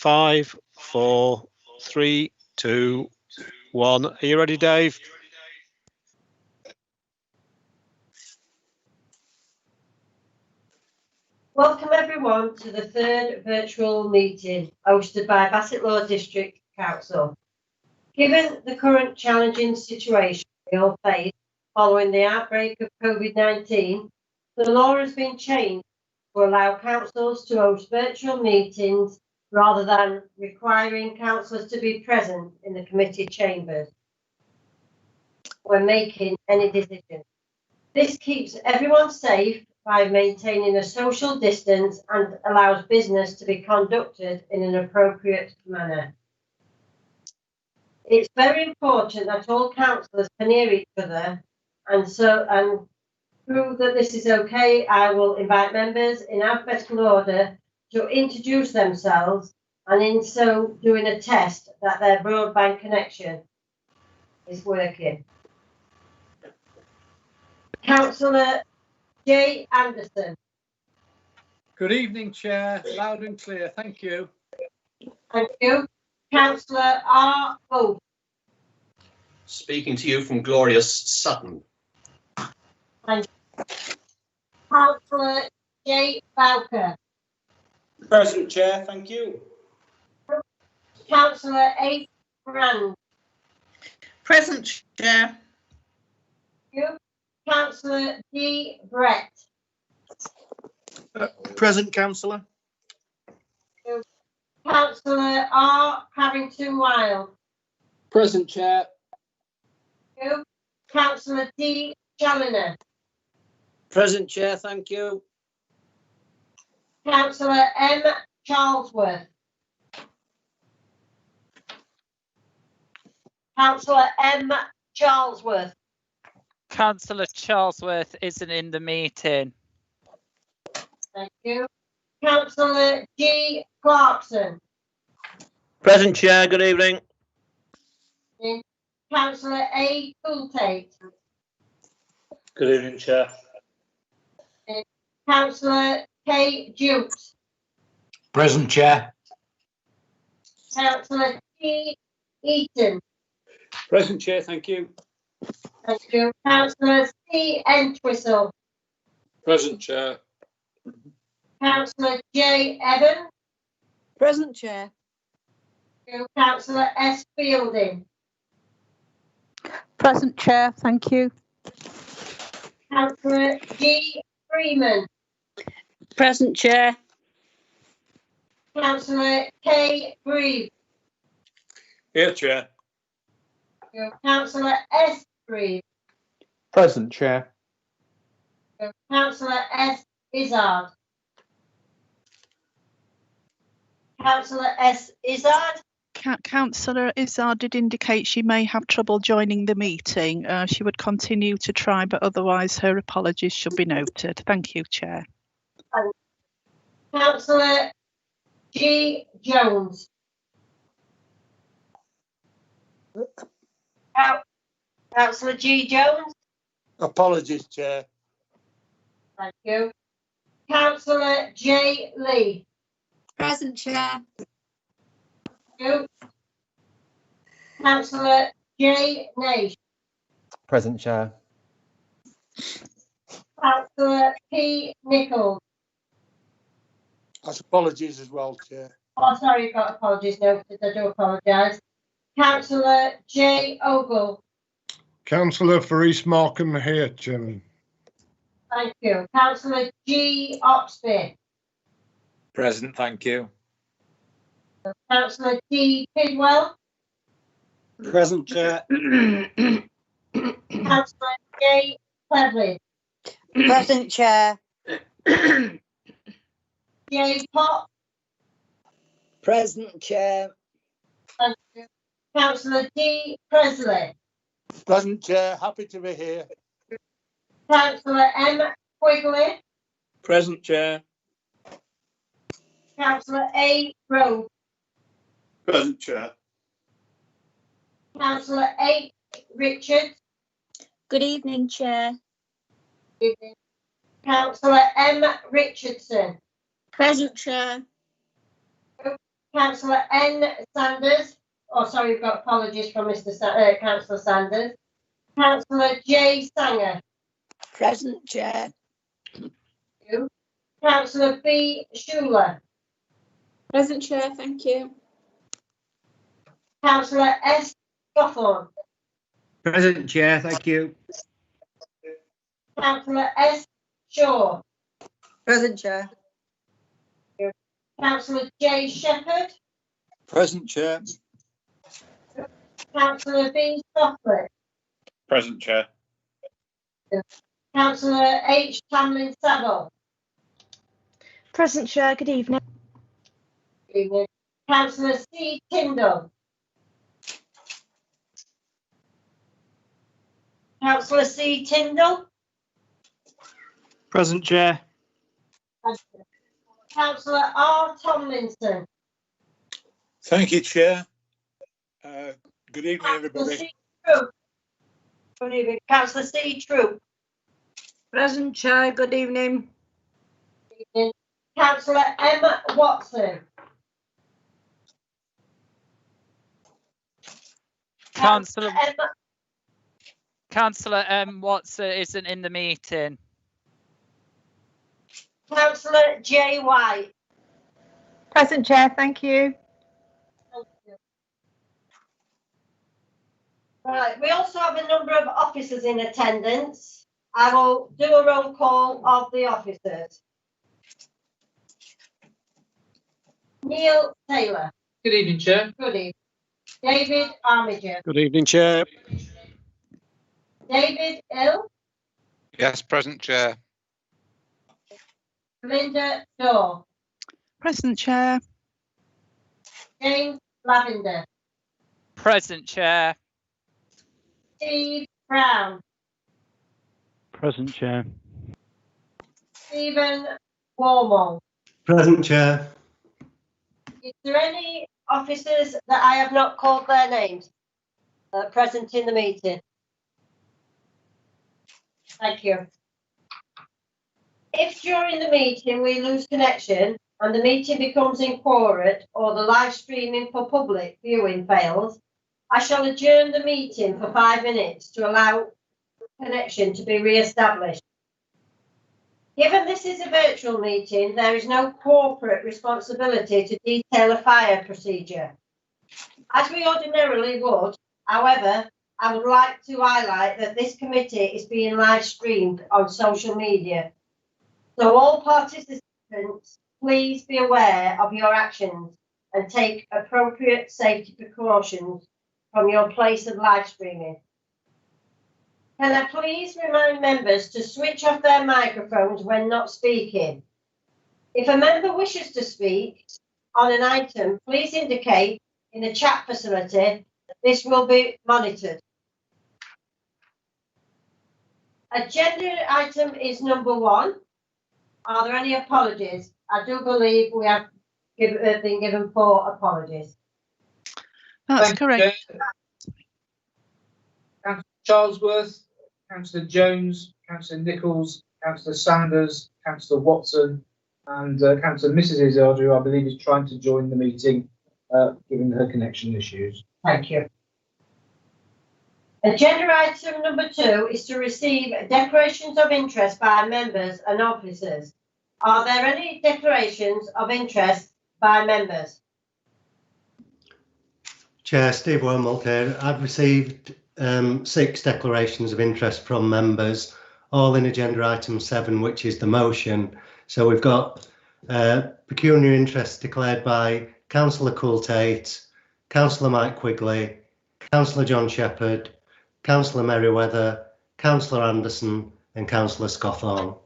5, 4, 3, 2, 1. Are you ready, Dave? Welcome everyone to the third virtual meeting hosted by Bassetlaw District Council. Given the current challenging situation we all face following the outbreak of COVID-19, the law has been changed to allow councils to host virtual meetings rather than requiring councillors to be present in the committee chambers when making any decision. This keeps everyone safe by maintaining a social distance and allows business to be conducted in an appropriate manner. It's very important that all councillors can hear each other, and to prove that this is okay, I will invite members in alphabetical order to introduce themselves, and in so doing a test that their broadband connection is working. Councillor Jay Anderson. Good evening, Chair. Loud and clear. Thank you. Thank you. Councillor R. Oath. Speaking to you from glorious Sutton. Thank you. Councillor J. Bowker. Present, Chair. Thank you. Councillor A. Brand. Present, Chair. Thank you. Councillor D. Brett. Present, Councillor. Councillor R. Carrington Wild. Present, Chair. Thank you. Councillor D. Challoner. Present, Chair. Thank you. Councillor M. Charlesworth. Councillor M. Charlesworth. Councillor Charlesworth isn't in the meeting. Thank you. Councillor G. Clarkson. Present, Chair. Good evening. Councillor A. Coultate. Good evening, Chair. Councillor K. Jukes. Present, Chair. Councillor T. Eaton. Present, Chair. Thank you. Thank you. Councillor C. Entwistle. Present, Chair. Councillor J. Evans. Present, Chair. Thank you. Councillor S. Fielding. Present, Chair. Thank you. Councillor G. Freeman. Present, Chair. Councillor K. Grieve. Here, Chair. Thank you. Councillor S. Grieve. Present, Chair. Thank you. Councillor S. Izzard. Councillor S. Izzard. Councillor Izzard did indicate she may have trouble joining the meeting. She would continue to try, but otherwise her apologies should be noted. Thank you, Chair. Councillor G. Jones. Councillor G. Jones. Apologies, Chair. Thank you. Councillor J. Lee. Present, Chair. Thank you. Councillor J. Nash. Present, Chair. Councillor P. Nichols. That's apologies as well, Chair. Oh, sorry, got apologies noted. I do apologise. Councillor J. Ogle. Councillor for East Markham here, Chairman. Thank you. Councillor G. Oxby. Present, thank you. Councillor D. Pidwell. Present, Chair. Councillor J. Clevley. Present, Chair. J. Pott. Present, Chair. Thank you. Councillor D. Presley. Present, Chair. Happy to be here. Councillor M. Quigley. Present, Chair. Councillor A. Rowe. Present, Chair. Councillor A. Richards. Good evening, Chair. Councillor M. Richardson. Present, Chair. Councillor N. Sanders. Oh, sorry, we've got apologies from Councillor Sanders. Councillor J. Sanger. Present, Chair. Councillor B. Schuler. Present, Chair. Thank you. Councillor S. Gothorn. Present, Chair. Thank you. Councillor S. Shaw. Present, Chair. Councillor J. Shepherd. Present, Chair. Councillor B. Stofflet. Present, Chair. Councillor H. Tamlin Saville. Present, Chair. Good evening. Good evening. Councillor C. Tyndall. Councillor C. Tyndall. Present, Chair. Councillor R. Tomlinson. Thank you, Chair. Good evening, Councillor everybody. C. Troop. Good evening. Councillor C. Troop. Present, Chair. Good evening. Good evening. Councillor M. Watson. Councillor M. Councillor Watson isn't in the meeting. Councillor J. White. Present, Chair. Thank you. Right, we also have a number of officers in attendance. I will do a roll call of the officers. Neil Taylor. Good evening, Chair. Good evening. David Armiger. Good evening, Chair. David Hill. Yes, present, Chair. Linda Daw. Present, Chair. James Lavender. Present, Chair. Steve Brown. Present, Chair. Stephen Warmall. Present, Chair. Is there any officers that I have not called their names present in the meeting? Thank you. If during the meeting we lose connection and the meeting becomes inquirate or the live streaming for public viewing fails, I shall adjourn the meeting for 5 minutes to allow connection to be re-established. Given this is a virtual meeting, there is no corporate responsibility to detail a fire procedure. As we ordinarily would, however, I would like to highlight that this committee is being live streamed on social media. So all participants, please be aware of your actions and take appropriate safety precautions from your place of live streaming. Can I please remind members to switch off their microphones when not speaking? If a member wishes to speak on an item, please indicate in the chat facility. This will be monitored. Agenda item is number 1. Are there any apologies? I do believe we have been given 4 apologies. That's Thank you, correct. Chair. Councillor Charlesworth, Councillor Jones, Councillor Nichols, Councillor Sanders, Councillor Watson, and Councillor Mrs. Izzard, who I believe is trying to join the meeting, given her connection issues. Thank you. Agenda item number 2 is to receive declarations of interest by members and officers. Are there any declarations of interest by members? Chair, Steve Wormald here. I've received 6 declarations of interest from members, all in agenda item 7, which is the motion. So we've got pecuniary interest declared by Councillor Coultate, Councillor Mike Quigley, Councillor John Shepherd, Councillor Merriweather, Councillor Anderson and Councillor Scawthorne.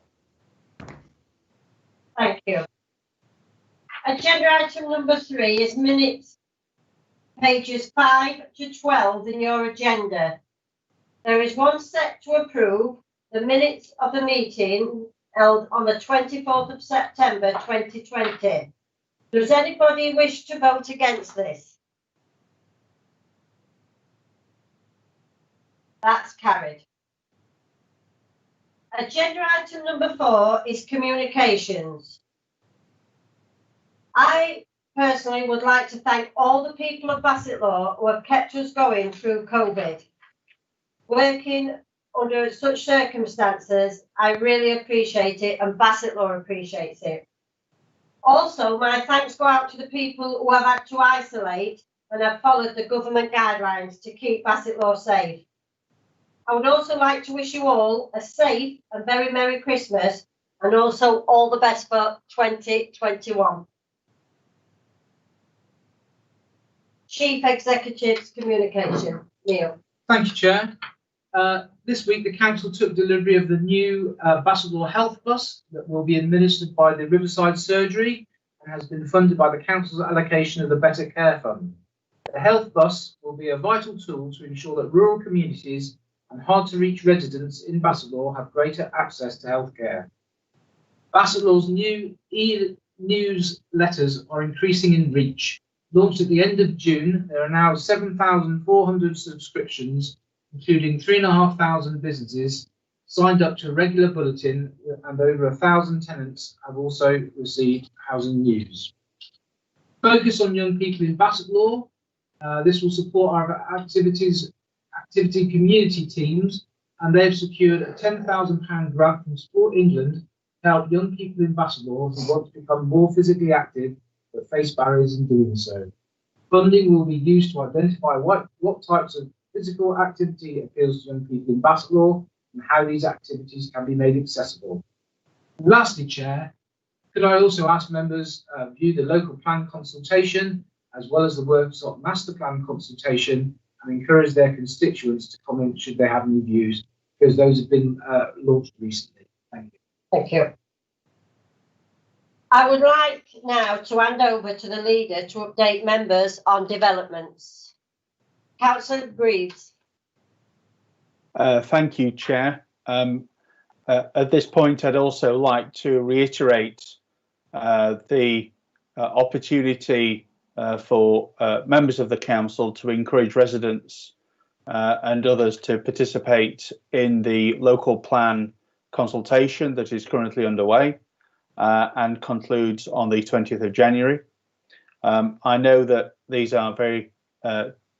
Thank you. Agenda item number 3 is minutes, pages 5 to 12 in your agenda. There is one set to approve the minutes of the meeting held on the 24th of September 2020. Does anybody wish to vote against this? That's carried. Agenda item number 4 is communications. I personally would like to thank all the people of Bassetlaw who have kept us going through COVID. Working under such circumstances, I really appreciate it, and Bassetlaw appreciates it. Also, my thanks go out to the people who have had to isolate and have followed the government guidelines to keep Bassetlaw safe. I would also like to wish you all a safe and very Merry Christmas, and also all the best for 2021. Chief Executive's Communication, Neil. Thank you, Chair. This week, the Council took delivery of the new Bassetlaw Health Bus that will be administered by the Riverside Surgery and has been funded by the Council's allocation of the Better Care Fund. The Health Bus will be a vital tool to ensure that rural communities and hard-to-reach residents in Bassetlaw have greater access to healthcare. Bassetlaw's new e-newsletters are increasing in reach. Launched at the end of June, there are now 7,400 subscriptions, including 3,500 businesses signed up to a regular bulletin, and over 1,000 tenants have also received housing news. Focus on young people in Bassetlaw. This will support our activity community teams, and they have secured a £10,000 grant from Sport England to help young people in Bassetlaw who want to become more physically active but face barriers in doing so. Funding will be used to identify what types of physical activity appeals to young people in Bassetlaw and how these activities can be made accessible. And lastly, Chair, could I also ask members view the local plan consultation as well as the workshop master plan consultation and encourage their constituents to comment should they have any views, because those have been launched recently. Thank you. Thank you. I would like now to hand over to the leader to update members on developments. Councillor Greaves. Thank you, Chair. At this point, I'd also like to reiterate the opportunity for members of the council to encourage residents and others to participate in the local plan consultation that is currently underway and concludes on the 20th of January. I know that these are very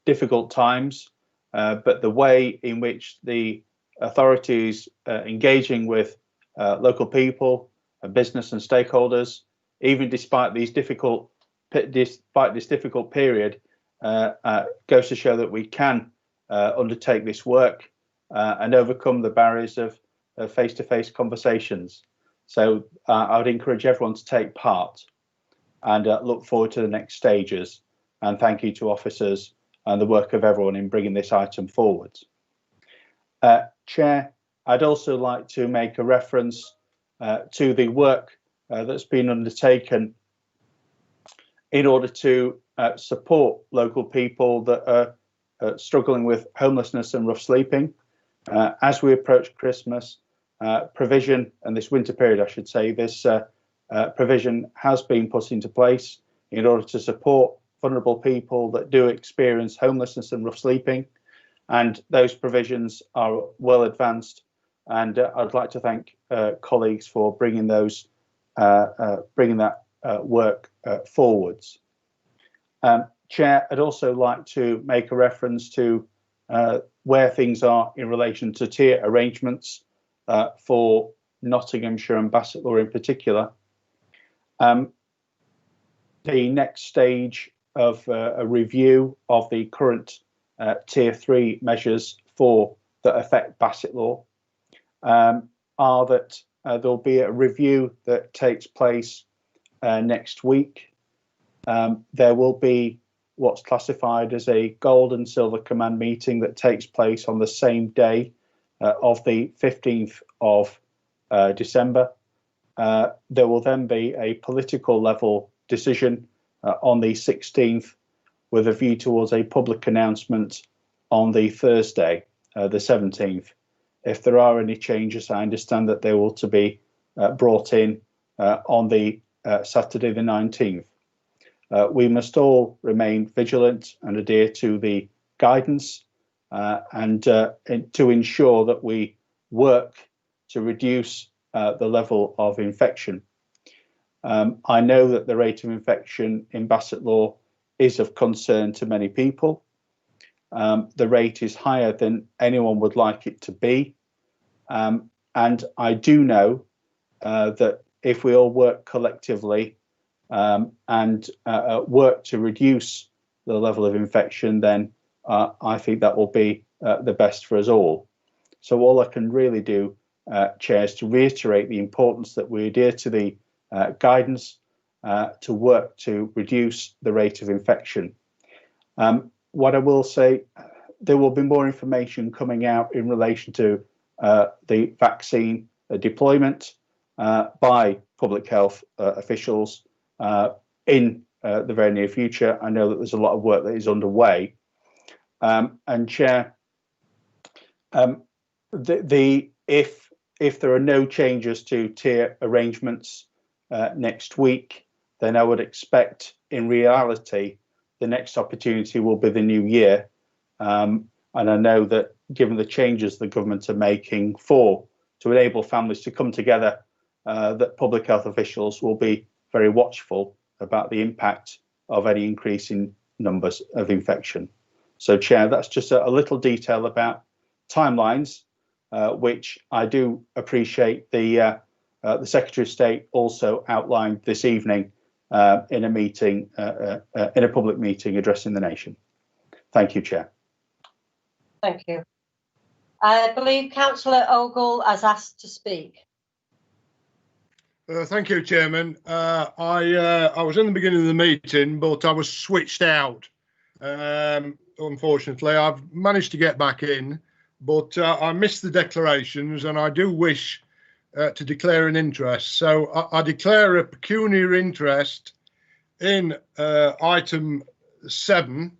difficult times, but the way in which the authorities engaging with local people, business and stakeholders, even despite this difficult period, goes to show that we can undertake this work and overcome the barriers of face-to-face conversations. So I would encourage everyone to take part and look forward to the next stages. And thank you to officers and the work of everyone in bringing this item forward. Chair, I'd also like to make a reference to the work that's been undertaken in order to support local people that are struggling with homelessness and rough sleeping. As we approach Christmas, provision, and this winter period, I should say, this provision has been put into place in order to support vulnerable people that do experience homelessness and rough sleeping, and those provisions are well advanced, and I'd like to thank colleagues for bringing those bringing that work forwards. Chair, I'd also like to make a reference to where things are in relation to tier arrangements for Nottinghamshire and Bassetlaw in particular. The next stage of a review of the current tier 3 measures that affect Bassetlaw are that there'll be a review that takes place next week. There will be what's classified as a gold and silver command meeting that takes place on the same day of the 15th of December. There will then be a political level decision on the 16th, with a view towards a public announcement on the Thursday, the 17th. If there are any changes, I understand that they will to be brought in on the Saturday the 19th. We must all remain vigilant and adhere to the guidance and to ensure that we work to reduce the level of infection. I know that the rate of infection in Bassetlaw is of concern to many people. The rate is higher than anyone would like it to be. And I do know that if we all work collectively and work to reduce the level of infection, then I think that will be the best for us all. So all I can really do, Chair, is to reiterate the importance that we adhere to the guidance to work to reduce the rate of infection. What I will say, there will be more information coming out in relation to the vaccine deployment by public health officials in the very near future. I know that there's a lot of work that is underway. And Chair, if there are no changes to tier arrangements next week, then I would expect in reality the next opportunity will be the new year. And I know that given the changes the government are making to enable families to come together, that public health officials will be very watchful about the impact of any increase in numbers of infection. So, Chair, that's just a little detail about timelines, which I do appreciate the Secretary of State also outlined this evening in a meeting, in a public meeting addressing the nation. Thank you, Chair. Thank you. I believe Councillor Ogle has asked to speak. Thank you, Chairman. I was in the beginning of the meeting, but I was switched out. Unfortunately, I've managed to get back in, but I missed the declarations, and I do wish to declare an interest. So I declare a pecuniary interest in item 7.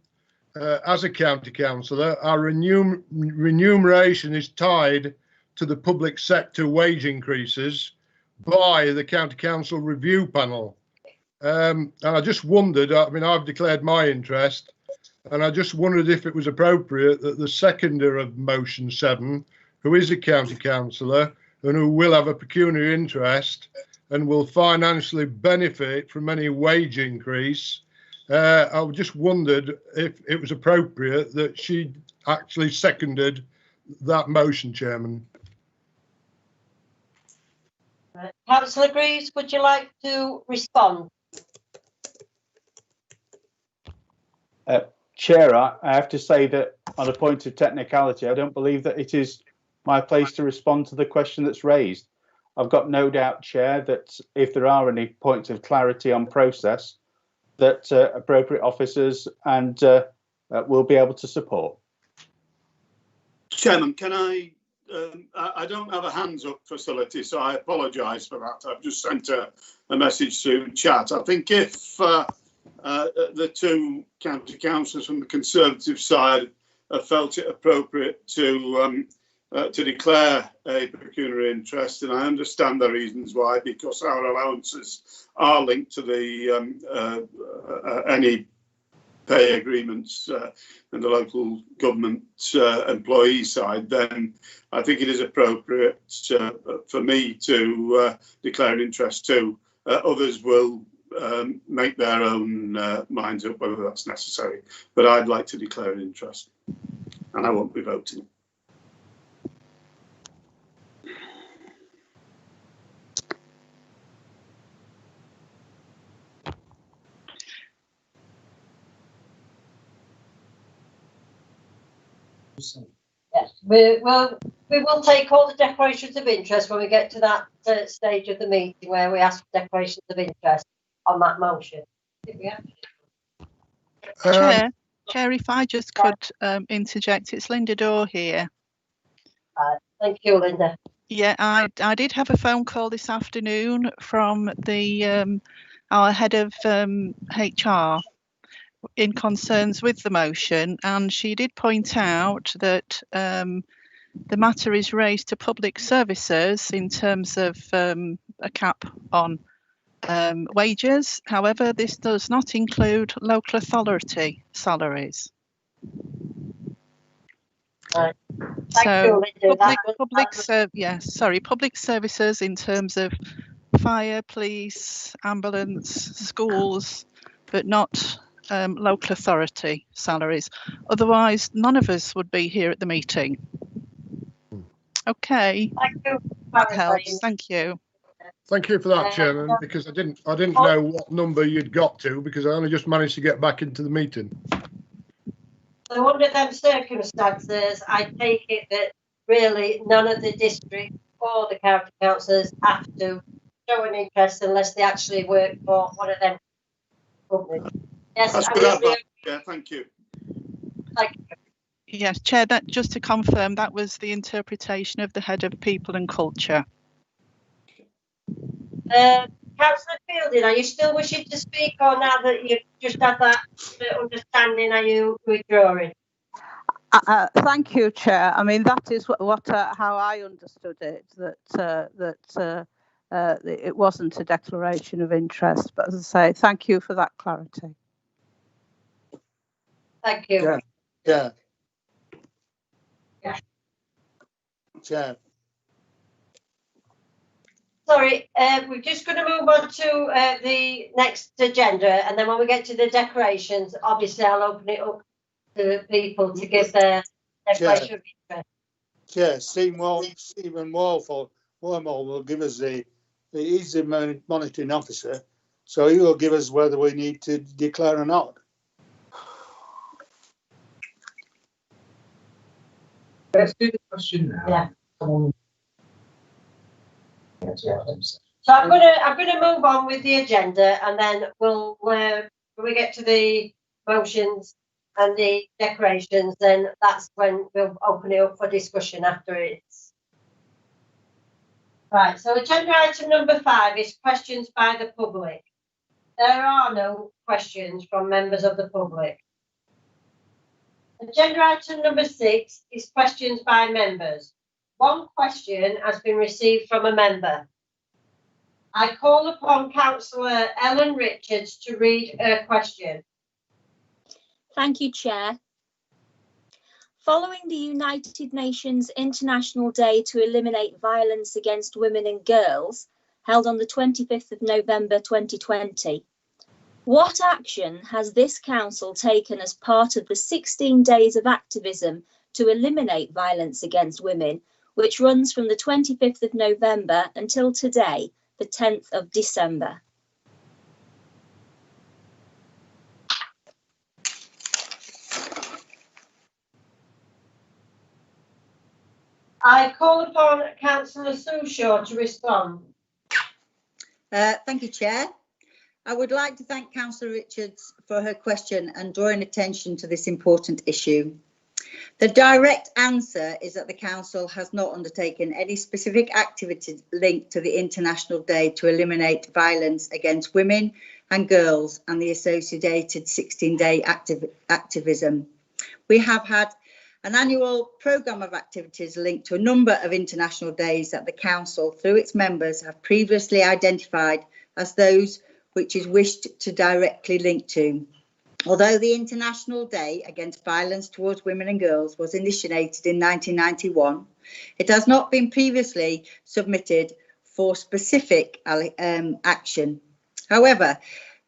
As a county councillor, our remuneration is tied to the public sector wage increases by the County Council Review Panel. And I just wondered, I mean, I've declared my interest, and I just wondered if it was appropriate that the seconder of motion 7, who is a county councillor and who will have a pecuniary interest and will financially benefit from any wage increase, I just wondered if it was appropriate that she actually seconded that motion, Chairman. Councillor Greaves, would you like to respond? Chair, I have to say that on a point of technicality, I don't believe that it is my place to respond to the question that's raised. I've got no doubt, Chair, that if there are any points of clarity on process, that appropriate officers and will be able to support. Chairman, can I don't have a hands up facility, so I apologise for that. I've just sent a message to chat. I think if the two county councillors from the Conservative side have felt it appropriate to declare a pecuniary interest, and I understand the reasons why, because our allowances are linked to the any pay agreements and the local government employee side, then I think it is appropriate for me to declare an interest too. Others will make their own minds up whether that's necessary, but I'd like to declare an interest, and I won't be voting. Yes, we will take all the declarations of interest when we get to that stage of the meeting where we ask for declarations of interest on that motion. Chair, if I just could interject, it's Linda Dorr here. Thank you, Linda. Yeah, I did have a phone call this afternoon from the our head of HR in concerns with the motion, and she did point out that the matter is raised to public services in terms of a cap on wages. However, this does not include local authority salaries. Thank you, Linda. Public services in terms of fire, police, ambulance, schools, but not local authority salaries. Otherwise, none of us would be here at the meeting. Okay. Thank you. That helps. Thank you. Thank you for that, Chairman, because I didn't know what number you'd got to, because I only just managed to get back into the meeting. So under them circumstances, I take it that really none of the district or the county councillors have to show an interest unless they actually work for one of them companies. Yes, That's I good will advice. be. Yeah, thank you. Thank you. Yes, Chair, that just to confirm, that was the interpretation of the head of People and Culture. Councillor Fielding, are you still wishing to speak, or now that you've just had that understanding, are you withdrawing? Thank you, Chair. I mean, that is how I understood it, that it wasn't a declaration of interest. But as I say, thank you for that clarity. Thank you. Yeah. Yeah. Chair. Sorry, we're just going to move on to the next agenda, and then when we get to the decorations, obviously I'll open it up to people to give their declaration of interest. Chair, Stephen Wormald will give us he's the monitoring officer, so he will give us whether we need to declare or not. Let's do the question now. Yeah. Someone... So I'm gonna move on with the agenda, and then we'll when we get to the motions and the decorations, then that's when we'll open it up for discussion after it's right. So agenda item number 5 is questions by the public. There are no questions from members of the public. Agenda item number 6 is questions by members. One question has been received from a member. I call upon Councillor Ellen Richards to read her question. Thank you, Chair. Following the United Nations International Day to Eliminate Violence Against Women and Girls, held on the 25th of November 2020, what action has this council taken as part of the 16 days of activism to eliminate violence against women, which runs from the 25th of November until today, the 10th of December? I call upon Councillor Sushaw to respond. Thank you, Chair. I would like to thank Councillor Richards for her question and drawing attention to this important issue. The direct answer is that the Council has not undertaken any specific activity linked to the International Day to Eliminate Violence Against Women and Girls and the associated 16-day activism. We have had an annual programme of activities linked to a number of international days that the Council, through its members, have previously identified as those which is wished to directly link to. Although the International Day Against Violence Towards Women and Girls was initiated in 1991, it has not been previously submitted for specific action. However,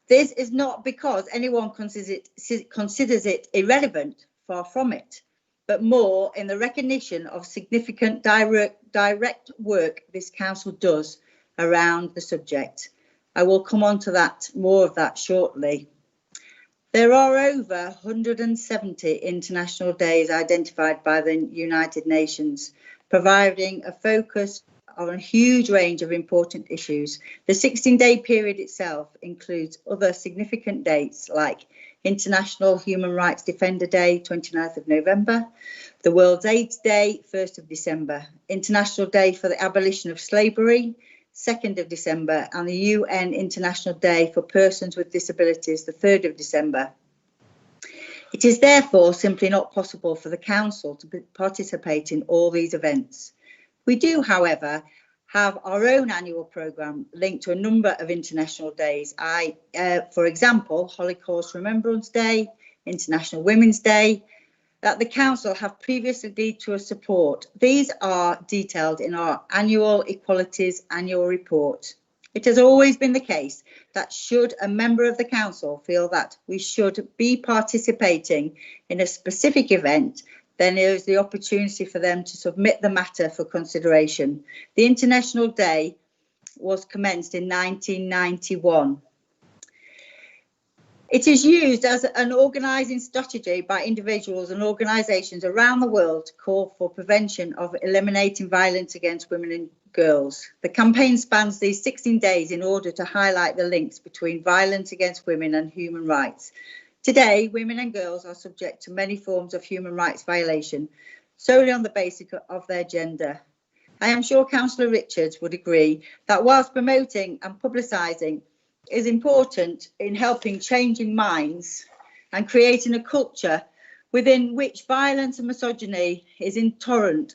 this is not because anyone considers it irrelevant, far from it, but more in the recognition of significant direct work this council does around the subject. I will come on to more of that shortly. There are over 170 international days identified by the United Nations, providing a focus on a huge range of important issues. The 16-day period itself includes other significant dates like International Human Rights Defender Day, 29th of November, the World AIDS Day, 1st of December, International Day for the Abolition of Slavery, 2nd of December, and the UN International Day for Persons with Disabilities, the 3rd of December. It is therefore simply not possible for the Council to participate in all these events. We do, however, have our own annual programme linked to a number of international days. For example, Holocaust Remembrance Day, International Women's Day, that the Council have previously agreed to support. These are detailed in our annual Equalities Annual Report. It has always been the case that should a member of the council feel that we should be participating in a specific event, then there is the opportunity for them to submit the matter for consideration. The International Day was commenced in 1991. It is used as an organising strategy by individuals and organisations around the world to call for prevention of eliminating violence against women and girls. The campaign spans these 16 days in order to highlight the links between violence against women and human rights. Today, women and girls are subject to many forms of human rights violation solely on the basis of their gender. I am sure Councillor Richards would agree that whilst promoting and publicising is important in helping changing minds and creating a culture within which violence and misogyny is intolerant,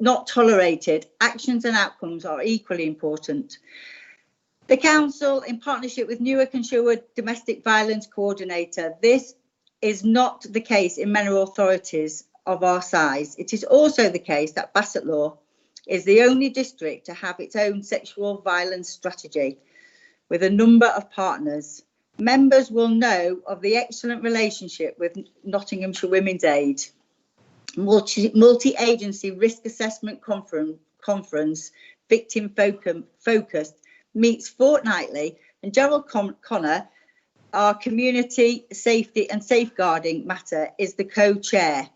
not tolerated, actions and outcomes are equally important. The Council, in partnership with Newark and Sherwood Domestic Violence Coordinator, this is not the case in many authorities of our size. It is also the case that Bassetlaw is the only district to have its own sexual violence strategy with a number of partners. Members will know of the excellent relationship with Nottinghamshire Women's Aid, multi-agency risk assessment conference, victim focused, meets fortnightly, and Gerald Connor, our community safety and safeguarding matter, is the co-chair.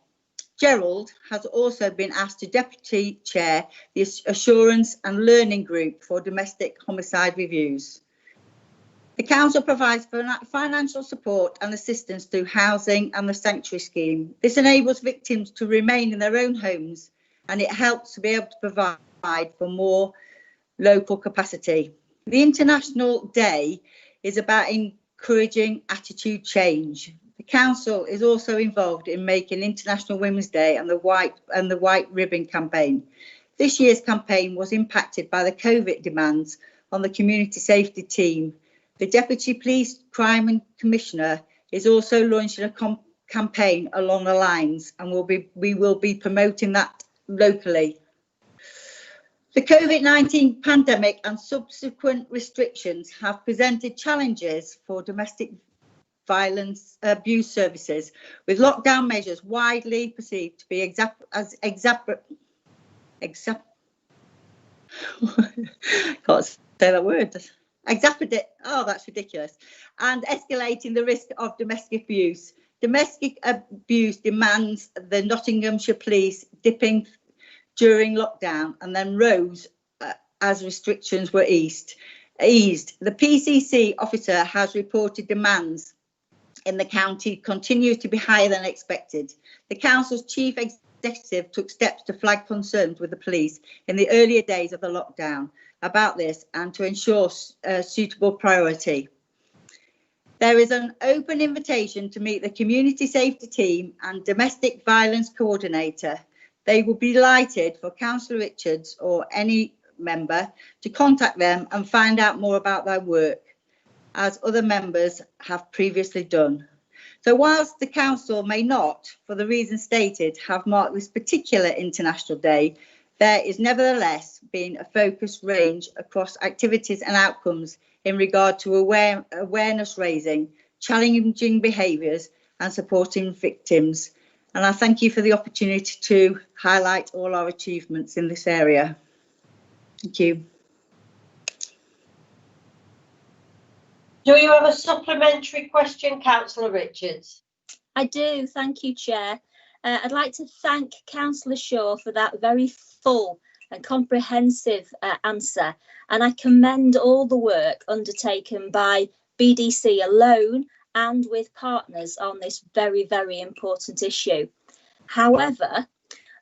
Gerald has also been asked to deputy chair the Assurance and Learning Group for Domestic Homicide Reviews. The Council provides financial support and assistance through housing and the Sanctuary Scheme. This enables victims to remain in their own homes, and it helps to be able to provide for more local capacity. The International Day is about encouraging attitude change. The Council is also involved in making International Women's Day and the White Ribbon campaign. This year's campaign was impacted by the COVID demands on the community safety team. The Deputy Police Crime and Commissioner is also launching a campaign along the lines, and we will be promoting that locally. The COVID-19 pandemic and subsequent restrictions have presented challenges for domestic violence abuse services, with lockdown measures widely perceived to be that's ridiculous, and escalating the risk of domestic abuse. Domestic abuse demands the Nottinghamshire Police dipping during lockdown and then rose as restrictions were eased. The PCC officer has reported demands in the county continue to be higher than expected. The council's chief executive took steps to flag concerns with the police in the earlier days of the lockdown about this and to ensure suitable priority. There is an open invitation to meet the community safety team and domestic violence coordinator. They will be delighted for Councillor Richards or any member to contact them and find out more about their work, as other members have previously done. So whilst the council may not, for the reasons stated, have marked this particular International Day, there is nevertheless been a focused range across activities and outcomes in regard to awareness raising, challenging behaviours and supporting victims. And I thank you for the opportunity to highlight all our achievements in this area. Thank you. Do you have a supplementary question, Councillor Richards? I do, thank you, Chair. I'd like to thank Councillor Shaw for that very full and comprehensive answer, and I commend all the work undertaken by BDC alone and with partners on this very, very important issue. However,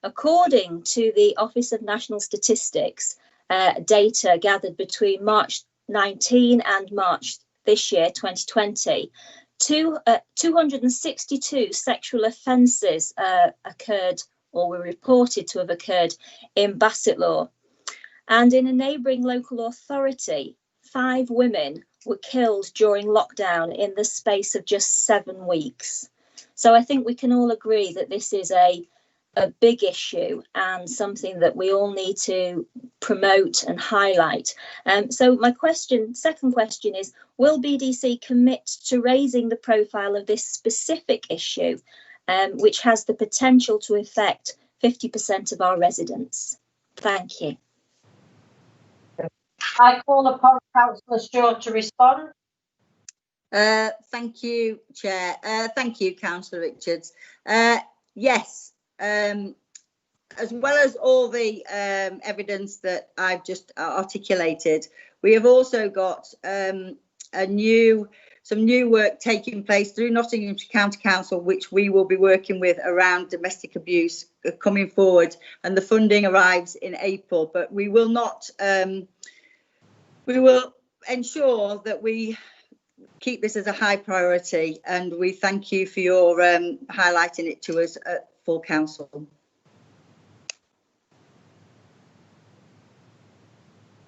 according to the Office of National Statistics, data gathered between March 19 and March this year, 2020, 262 sexual offences occurred or were reported to have occurred in Bassetlaw. And in a neighbouring local authority, 5 women were killed during lockdown in the space of just 7 weeks. So I think we can all agree that this is a a big issue and something that we all need to promote and highlight. So my second question is, will BDC commit to raising the profile of this specific issue, which has the potential to affect 50% of our residents? Thank you. I call upon Councillor Shaw to respond. Thank you, Chair. Thank you, Councillor Richards. Yes, as well as all the evidence that I've just articulated, we have also got some new work taking place through Nottinghamshire County Council, which we will be working with around domestic abuse coming forward, and the funding arrives in April. But we will not. We will ensure that we keep this as a high priority, and we thank you for your highlighting it to us at full council.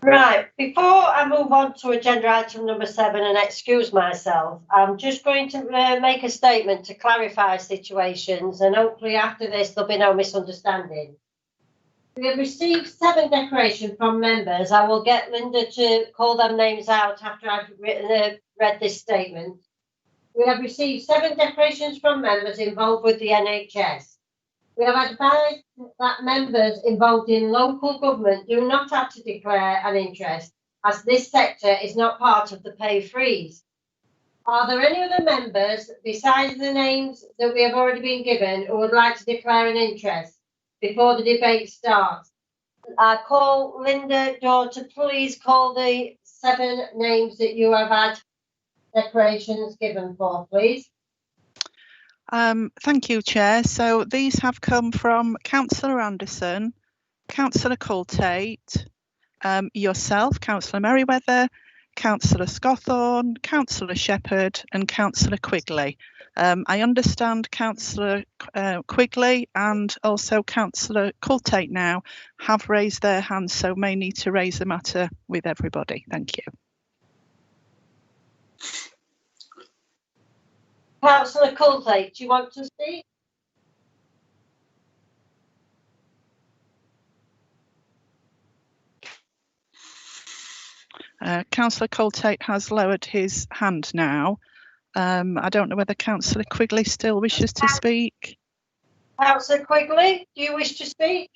Right, before I move on to agenda item number 7 and excuse myself, I'm just going to make a statement to clarify situations, and hopefully after this there'll be no misunderstanding. We have received 7 declarations from members. I will get Linda to call them names out after I've read this statement. We have received 7 declarations from members involved with the NHS. We have advised that members involved in local government do not have to declare an interest, as this sector is not part of the pay freeze. Are there any other members, besides the names that we have already been given, who would like to declare an interest before the debate starts? I call Linda Daw to please call the 7 names that you have had declarations given for, please. Thank you, Chair. So these have come from Councillor Anderson, Councillor Coltate, yourself, Councillor Merriweather, Councillor Scawthorne, Councillor Shepherd and Councillor Quigley. I understand Councillor Quigley and also Councillor Coltate now have raised their hands, so may need to raise the matter with everybody. Thank you. Councillor Coltate, do you want to speak? Councillor Coltate has lowered his hand now. I don't know whether Councillor Quigley still wishes to speak. Councillor Quigley, do you wish to speak?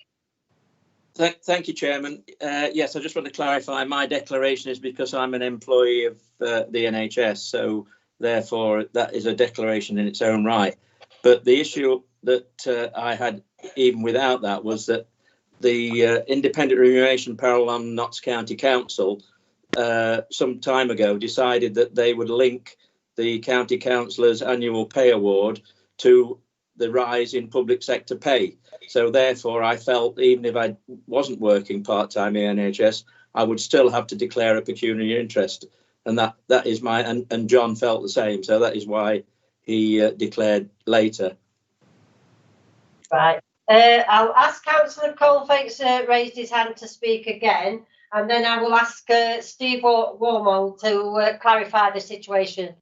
Thank you, Chairman. Yes, I just want to clarify my declaration is because I'm an employee of the NHS, so therefore that is a declaration in its own right. But the issue that I had even without that was that the Independent Remuneration Panel on Notts County Council some time ago decided that they would link the County Councillors' annual pay award to the rise in public sector pay. So therefore I felt even if I wasn't working part-time in NHS, I would still have to declare a pecuniary interest. And that is my, and John felt the same. So that is why he declared later. Right. I'll ask Councillor Colfate's raised his hand to speak again, and then I will ask Steve Wormald to clarify the situation.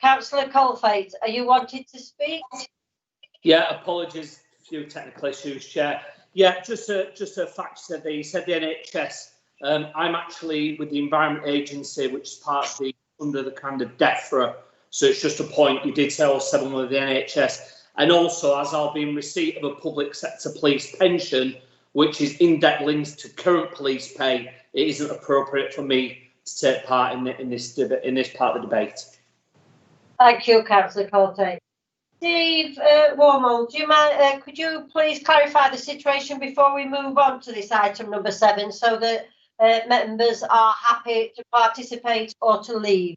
Councillor Colfate, are you wanting to speak? Yeah, apologies, a few technical issues, Chair. Yeah, just a fact that they said the NHS. I'm actually with the Environment Agency, which is part of under the kind of DEFRA. So it's just a point you did tell 7 with the NHS. And also, as I'll be in receipt of a public sector police pension, which is index linked to current police pay, it isn't appropriate for me to take part in this part of the debate. Thank you, Councillor Coltate. Steve Wormald, do you mind? Could you please clarify the situation before we move on to this item number 7, so that members are happy to participate or to leave?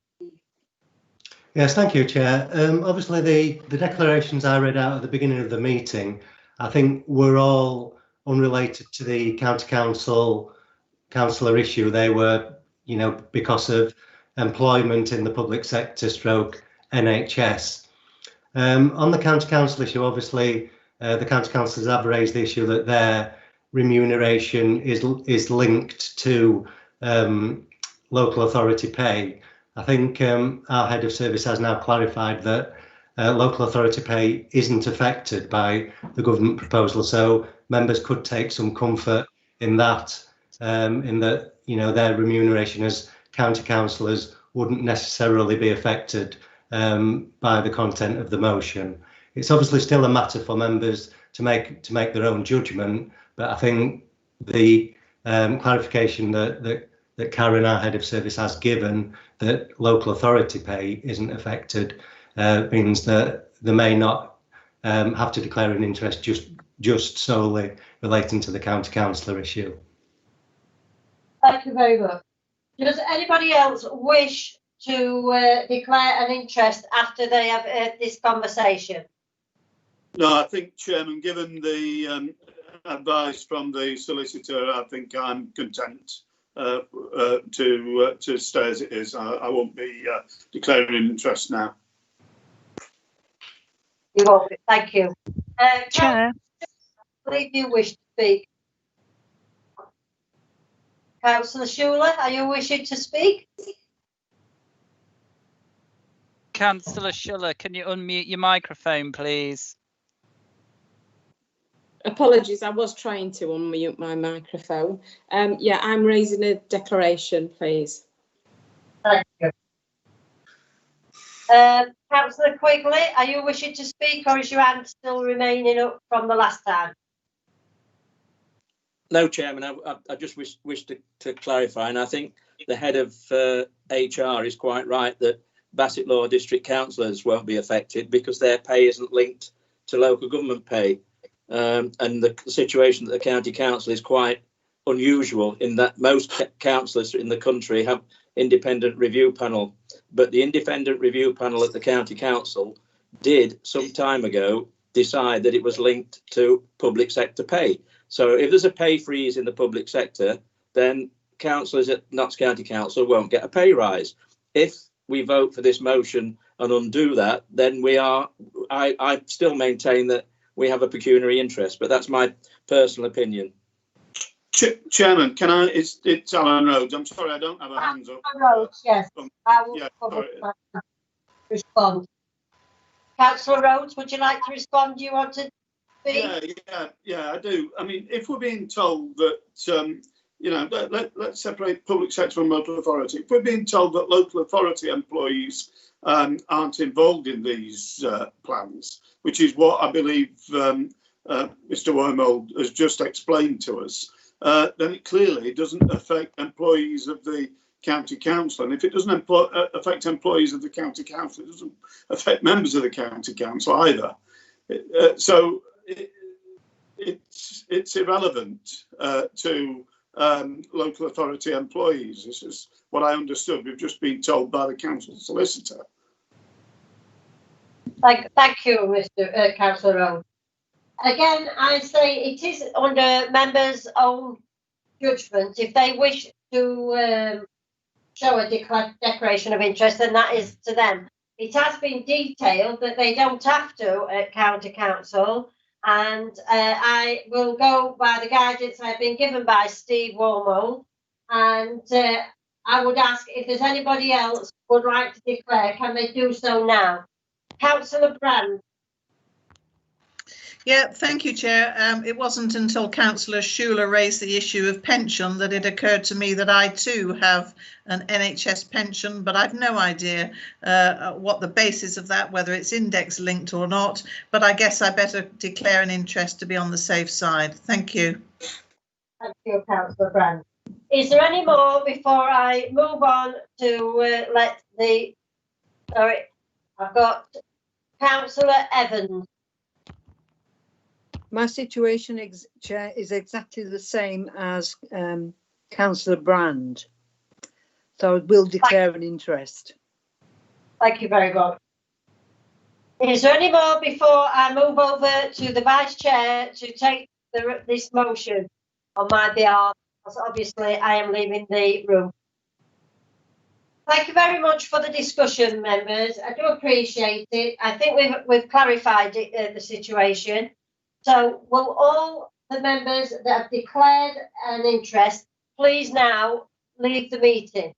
Yes, thank you, Chair. Obviously, the declarations I read out at the beginning of the meeting, I think were all unrelated to the county councillor issue. They were, because of employment in the public sector stroke NHS. On the county council issue, obviously, the county councillors have raised the issue that their remuneration is linked to local authority pay. I think our head of service has now clarified that local authority pay isn't affected by the government proposal. So members could take some comfort in that, in that, you know, their remuneration as county councillors wouldn't necessarily be affected by the content of the motion. It's obviously still a matter for members to make their own judgment, but I think the clarification that Karen, our head of service, has given that local authority pay isn't affected means that they may not have to declare an interest just solely relating to the county councillor issue. Thank you very much. Does anybody else wish to declare an interest after they have heard this conversation? No, I think, Chairman, given the advice from the solicitor, I think I'm content to stay as it is. I won't be declaring an interest now. You won't be. Thank you. Chair. I believe you wish to speak. Councillor Schuler, are you wishing to speak? Councillor Schuler, can you unmute your microphone, please? Apologies, I was trying to unmute my microphone. Yeah, I'm raising a declaration, please. Thank you. Councillor Quigley, are you wishing to speak, or is your hand still remaining up from the last time? No, Chairman, I just wish to clarify, and I think the head of HR is quite right that Bassetlaw district councillors won't be affected because their pay isn't linked to local government pay. And the situation that the county council is quite unusual in that most councillors in the country have independent review panel, but the independent review panel at the county council did some time ago decide that it was linked to public sector pay. So if there's a pay freeze in the public sector, then councillors at Notts County Council won't get a pay rise. If we vote for this motion and undo that, then I still maintain that we have a pecuniary interest, but that's my personal opinion. Chairman, can I? It's Alan Rhodes. I'm sorry, I don't have a hands up. Alan Rhodes, yes. I will respond. Councillor Rhodes, would you like to respond? Do you want to speak? Yeah, I do. I mean, if we're being told that, you know, let's separate public sector from local authority. If we're being told that local authority employees aren't involved in these plans, which is what I believe Mr. Wormold has just explained to us, then it clearly doesn't affect employees of the county council. And if it doesn't affect employees of the county council, it doesn't affect members of the county council either. So it's irrelevant to local authority employees. This is what I understood. We've just been told by the council solicitor. Thank you, Mr. Councillor Rowe. Again, I say it is under members' own judgment. If they wish to show a declaration of interest, then that is to them. It has been detailed that they don't have to at county council, and I will go by the guidance I've been given by Steve Wormold, and I would ask if there's anybody else who would like to declare, can they do so now? Councillor Brand. Yeah, thank you, Chair. It wasn't until Councillor Schuler raised the issue of pension that it occurred to me that I too have an NHS pension, but I've no idea what the basis of that, whether it's index linked or not, but I guess I better declare an interest to be on the safe side. Thank you. Thank you, Councillor Brand. Is there any more before I move on to let the... Sorry, I've got Councillor Evans. My situation, Chair, is exactly the same as Councillor Brand. So I will declare an interest. Thank you very much. Is there any more before I move over to the Vice Chair to take this motion on my behalf? Because obviously I am leaving the room. Thank you very much for the discussion, members. I do appreciate it. I think we've clarified the situation. So will all the members that have declared an interest please now leave the meeting?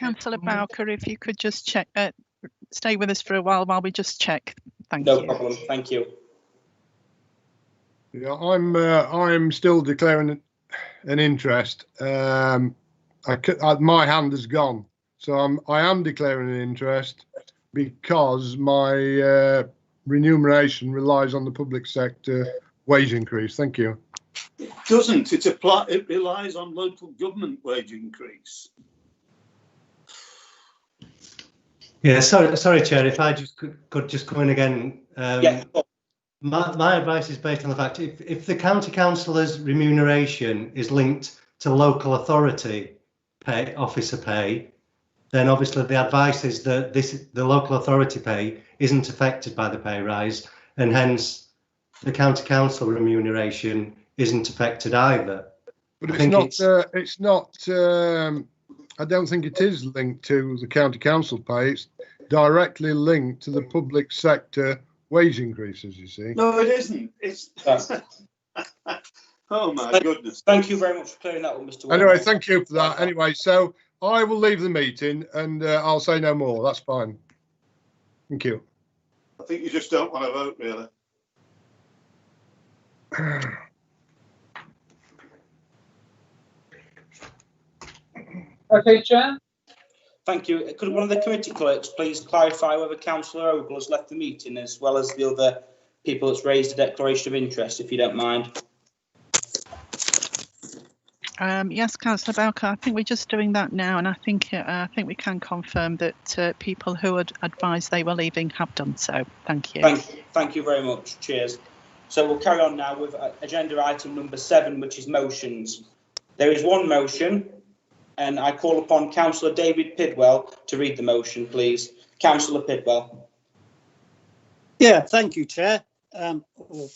Councillor Bowker, if you could just check, stay with us for a while we just check. Thank No you. problem. Thank you. Yeah, I'm still declaring an interest. My hand is gone, so I am declaring an interest because my remuneration relies on the public sector wage increase. Thank you. It doesn't. It relies on local government wage increase. Yeah, sorry, Chair. If I just could just come in again. Yeah. My advice is based on the fact if the county councillor's remuneration is linked to local authority officer pay, then obviously the advice is that the local authority pay isn't affected by the pay rise, and hence the county council remuneration isn't affected either. But it's not. I don't think it is linked to the county council pay. It's directly linked to the public sector wage increases, you see. No, it isn't. It's. Oh my goodness. Thank you very much for clearing that up, Mr. Anyway, Wellman. thank you for that. Anyway, so I will leave the meeting and I'll say no more. That's fine. Thank you. I think you just don't want to vote, really. Okay, Chair. Thank you. Could one of the committee clerks please clarify whether Councillor Ogle has left the meeting as well as the other people that's raised a declaration of interest, if you don't mind? Yes, Councillor Bowker, I think we're just doing that now, and I think we can confirm that people who had advised they were leaving have done so. Thank you. Thank you very much. Cheers. So we'll carry on now with agenda item number 7, which is motions. There is one motion, and I call upon Councillor David Pidwell to read the motion, please. Councillor Pidwell. Yeah, thank you, Chair. Or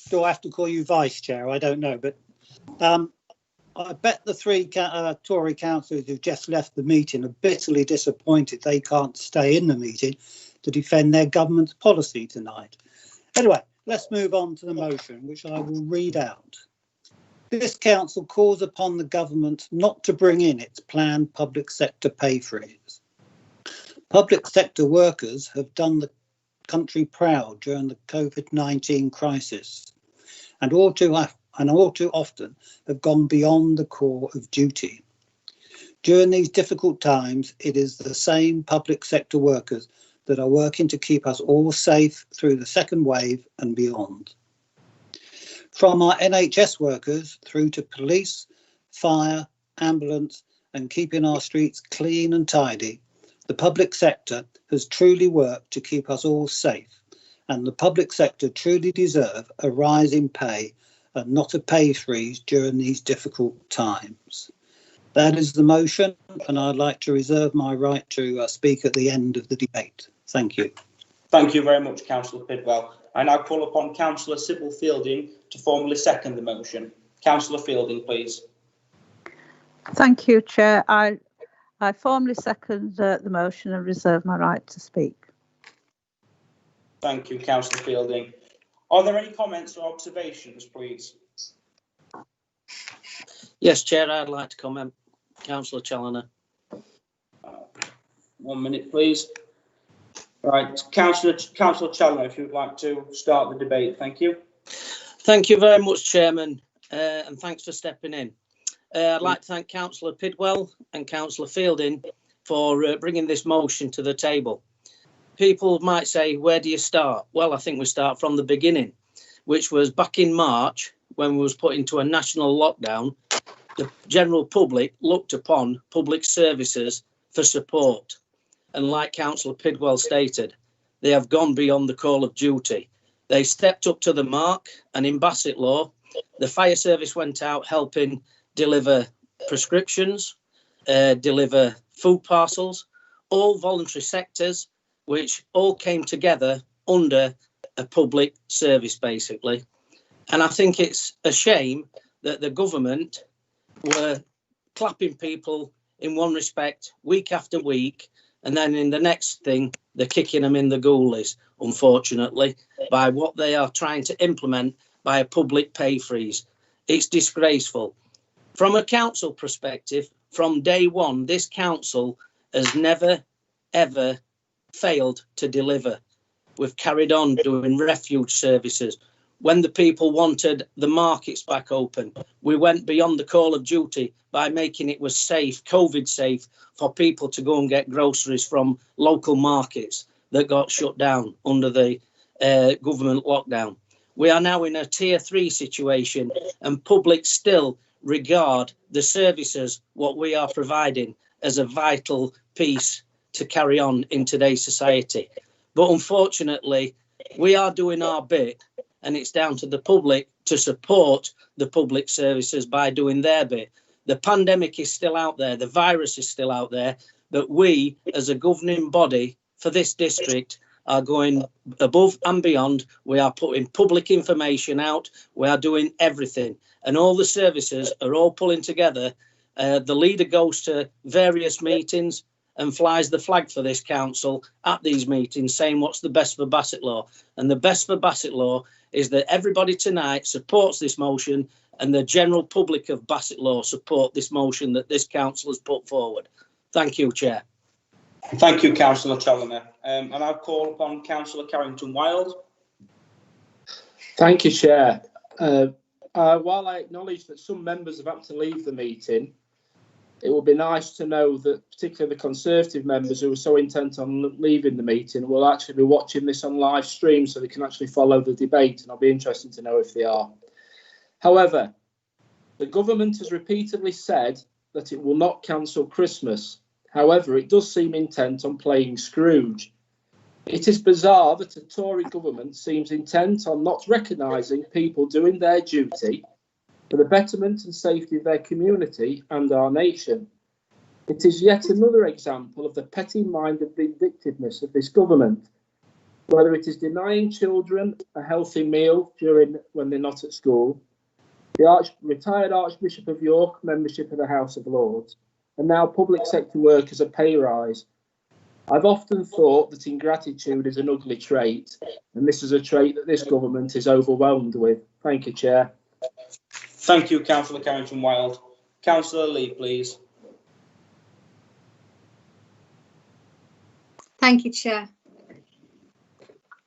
do I have to call you Vice Chair? I don't know, but I bet the 3 Tory councillors who've just left the meeting are bitterly disappointed they can't stay in the meeting to defend their government's policy tonight. Anyway, let's move on to the motion, which I will read out. This council calls upon the government not to bring in its planned public sector pay freeze. Public sector workers have done the country proud during the COVID-19 crisis and all too often have gone beyond the core of duty. During these difficult times, it is the same public sector workers that are working to keep us all safe through the second wave and beyond. From our NHS workers through to police, fire, ambulance, and keeping our streets clean and tidy, the public sector has truly worked to keep us all safe, and the public sector truly deserve a rise in pay and not a pay freeze during these difficult times. That is the motion, and I'd like to reserve my right to speak at the end of the debate. Thank you. Thank you very much, Councillor Pidwell. I now call upon Councillor Sybil Fielding to formally second the motion. Councillor Fielding, please. Thank you, Chair. I formally second the motion and reserve my right to speak. Thank you, Councillor Fielding. Are there any comments or observations, please? Yes, Chair, I'd like to comment. Councillor Challoner. 1 minute, please. Right, Councillor Challoner, if you'd like to start the debate, thank you. Thank you very much, Chairman, and thanks for stepping in. I'd like to thank Councillor Pidwell and Councillor Fielding for bringing this motion to the table. People might say, where do you start? Well, I think we start from the beginning, which was back in March when we was put into a national lockdown. The general public looked upon public services for support. And like Councillor Pidwell stated, they have gone beyond the call of duty. They stepped up to the mark, and in Bassetlaw, the fire service went out helping deliver prescriptions, deliver food parcels, all voluntary sectors, which all came together under a public service, basically. And I think it's a shame that the government were clapping people in one respect week after week, and then in the next thing, they're kicking them in the goalies, unfortunately, by what they are trying to implement by a public pay freeze. It's disgraceful. From a council perspective, from day one, this council has never, ever failed to deliver. We've carried on doing refuge services. When the people wanted the markets back open, we went beyond the call of duty by making it was safe, COVID safe, for people to go and get groceries from local markets that got shut down under the government lockdown. We are now in a tier 3 situation, and public still regard the services, what we are providing, as a vital piece to carry on in today's society. But unfortunately, we are doing our bit, and it's down to the public to support the public services by doing their bit. The pandemic is still out there, the virus is still out there, but we, as a governing body for this district, are going above and beyond. We are putting public information out, we are doing everything, and all the services are all pulling together. The leader goes to various meetings and flies the flag for this council at these meetings, saying what's the best for Bassetlaw. And the best for Bassetlaw is that everybody tonight supports this motion, and the general public of Bassetlaw support this motion that this council has put forward. Thank you, Chair. Thank you, Councillor Challoner. And I'll call upon Councillor Carrington-Wilde. Thank you, Chair. While I acknowledge that some members have had to leave the meeting, it would be nice to know that particularly the Conservative members who are so intent on leaving the meeting will actually be watching this on live stream so they can actually follow the debate, and I'll be interested to know if they are. However, the government has repeatedly said that it will not cancel Christmas. However, it does seem intent on playing Scrooge. It is bizarre that a Tory government seems intent on not recognising people doing their duty for the betterment and safety of their community and our nation. It is yet another example of the petty-minded vindictiveness of this government, whether it is denying children a healthy meal when they're not at school, the retired Archbishop of York membership of the House of Lords, and now public sector workers a pay rise. I've often thought that ingratitude is an ugly trait, and this is a trait that this government is overwhelmed with. Thank you, Chair. Thank you, Councillor Carrington-Wilde. Councillor Lee, please. Thank you, Chair.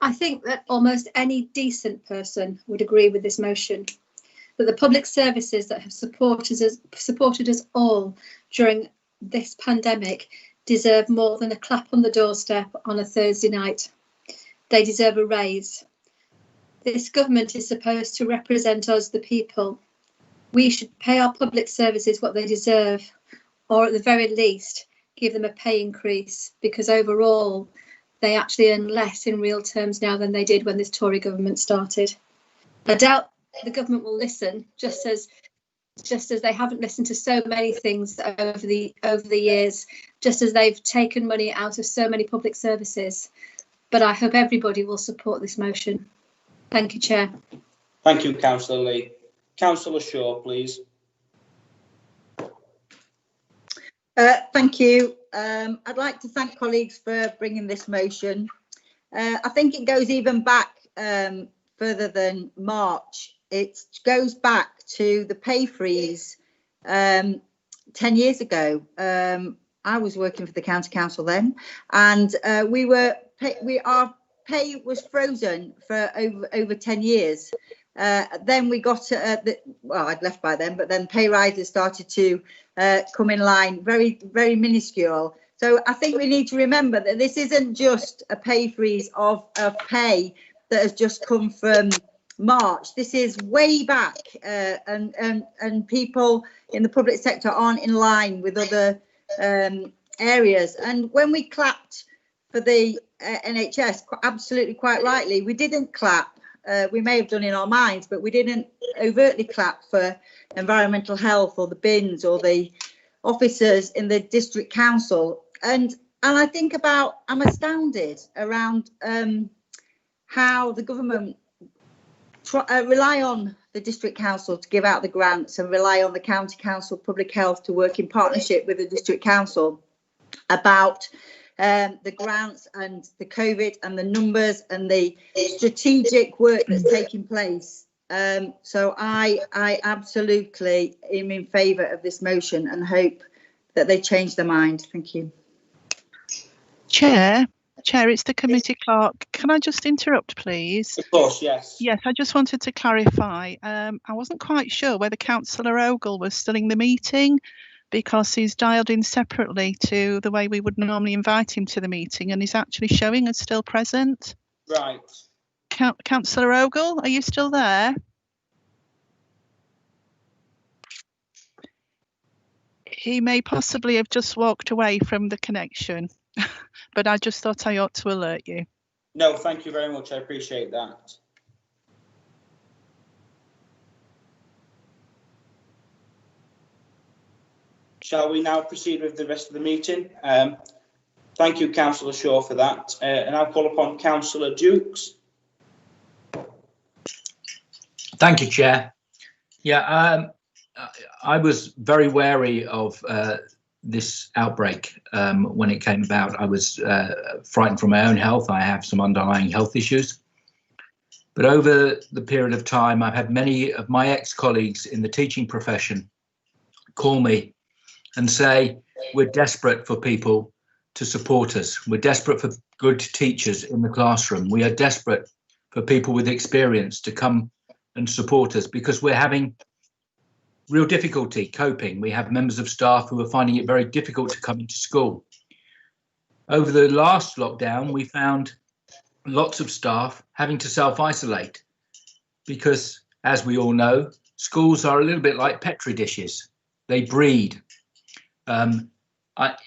I think that almost any decent person would agree with this motion, that the public services that have supported us all during this pandemic deserve more than a clap on the doorstep on a Thursday night. They deserve a raise. This government is supposed to represent us, the people. We should pay our public services what they deserve, or at the very least, give them a pay increase, because overall, they actually earn less in real terms now than they did when this Tory government started. I doubt the government will listen, just as they haven't listened to so many things over the years, just as they've taken money out of so many public services. But I hope everybody will support this motion. Thank you, Chair. Thank you, Councillor Lee. Councillor Shaw, please. Thank you. I'd like to thank colleagues for bringing this motion. I think it goes even back further than March. It goes back to the pay freeze 10 years ago. I was working for the county council then, and our pay was frozen for over 10 years. Then we got I'd left by then, but then pay rises started to come in line, very, very minuscule. So I think we need to remember that this isn't just a pay freeze of pay that has just come from March. This is way back, and people in the public sector aren't in line with other areas. And when we clapped for the NHS, absolutely quite rightly, we didn't clap. We may have done in our minds, but we didn't overtly clap for environmental health or the bins or the officers in the district council. And I think I'm astounded around how the government rely on the district council to give out the grants and rely on the county council public health to work in partnership with the district council about the grants and the COVID and the numbers and the strategic work that's taking place. So I absolutely am in favour of this motion and hope that they change their mind. Thank you. Chair, it's the committee clerk. Can I just interrupt, please? Of course, yes. Yes, I just wanted to clarify. I wasn't quite sure whether Councillor Ogle was still in the meeting because he's dialed in separately to the way we would normally invite him to the meeting, and he's actually showing as still present. Right. Councillor Ogle, are you still there? He may possibly have just walked away from the connection, but I just thought I ought to alert you. No, thank you very much. I appreciate that. Shall we now proceed with the rest of the meeting? Thank you, Councillor Shaw, for that. And I'll call upon Councillor Dukes. Thank you, Chair. Yeah, I was very wary of this outbreak when it came about. I was frightened for my own health. I have some underlying health issues. But over the period of time, I've had many of my ex-colleagues in the teaching profession call me and say, we're desperate for people to support us. We're desperate for good teachers in the classroom. We are desperate for people with experience to come and support us because we're having real difficulty coping. We have members of staff who are finding it very difficult to come into school. Over the last lockdown, we found lots of staff having to self-isolate because, as we all know, schools are a little bit like Petri dishes. They breed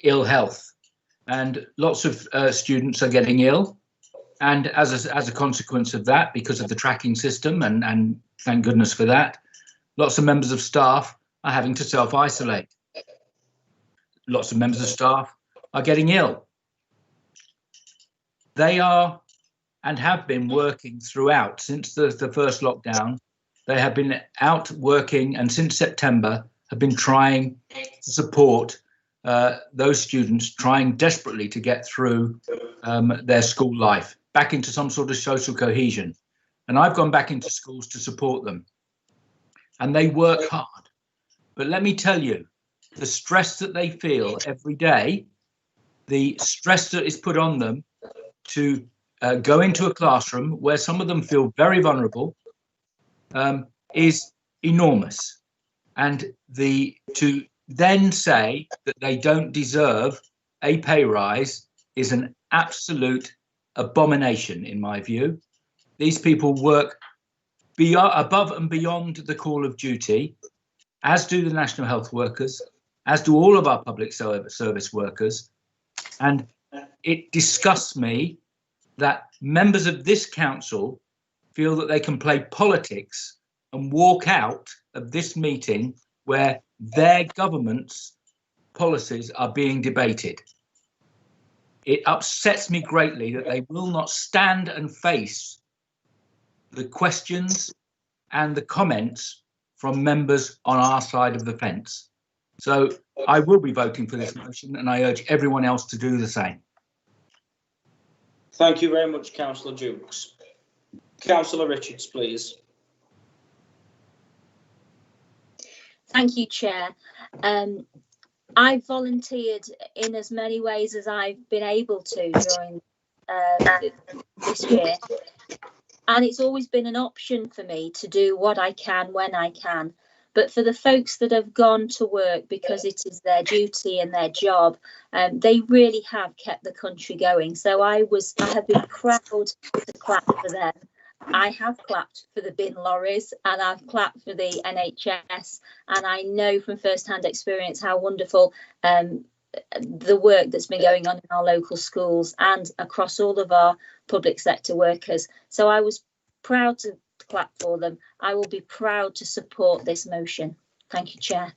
ill health, and lots of students are getting ill. And as a consequence of that, because of the tracking system, and thank goodness for that, lots of members of staff are having to self-isolate. Lots of members of staff are getting ill. They are and have been working throughout since the first lockdown. They have been out working, and since September have been trying to support those students trying desperately to get through their school life, back into some sort of social cohesion. And I've gone back into schools to support them. And they work hard. But let me tell you, the stress that they feel every day, the stress that is put on them to go into a classroom where some of them feel very vulnerable is enormous. And to then say that they don't deserve a pay rise is an absolute abomination, in my view. These people work above and beyond the call of duty, as do the national health workers, as do all of our public service workers. And it disgusts me that members of this council feel that they can play politics and walk out of this meeting where their government's policies are being debated. It upsets me greatly that they will not stand and face the questions and the comments from members on our side of the fence. So I will be voting for this motion, and I urge everyone else to do the same. Thank you very much, Councillor Dukes. Councillor Richards, please. Thank you, Chair. I've volunteered in as many ways as I've been able to during this year. And it's always been an option for me to do what I can when I can. But for the folks that have gone to work because it is their duty and their job, they really have kept the country going. So I have been proud to clap for them. I have clapped for the bin lorries and I've clapped for the NHS. And I know from first-hand experience how wonderful the work that's been going on in our local schools and across all of our public sector workers. So I was proud to clap for them. I will be proud to support this motion. Thank you, Chair.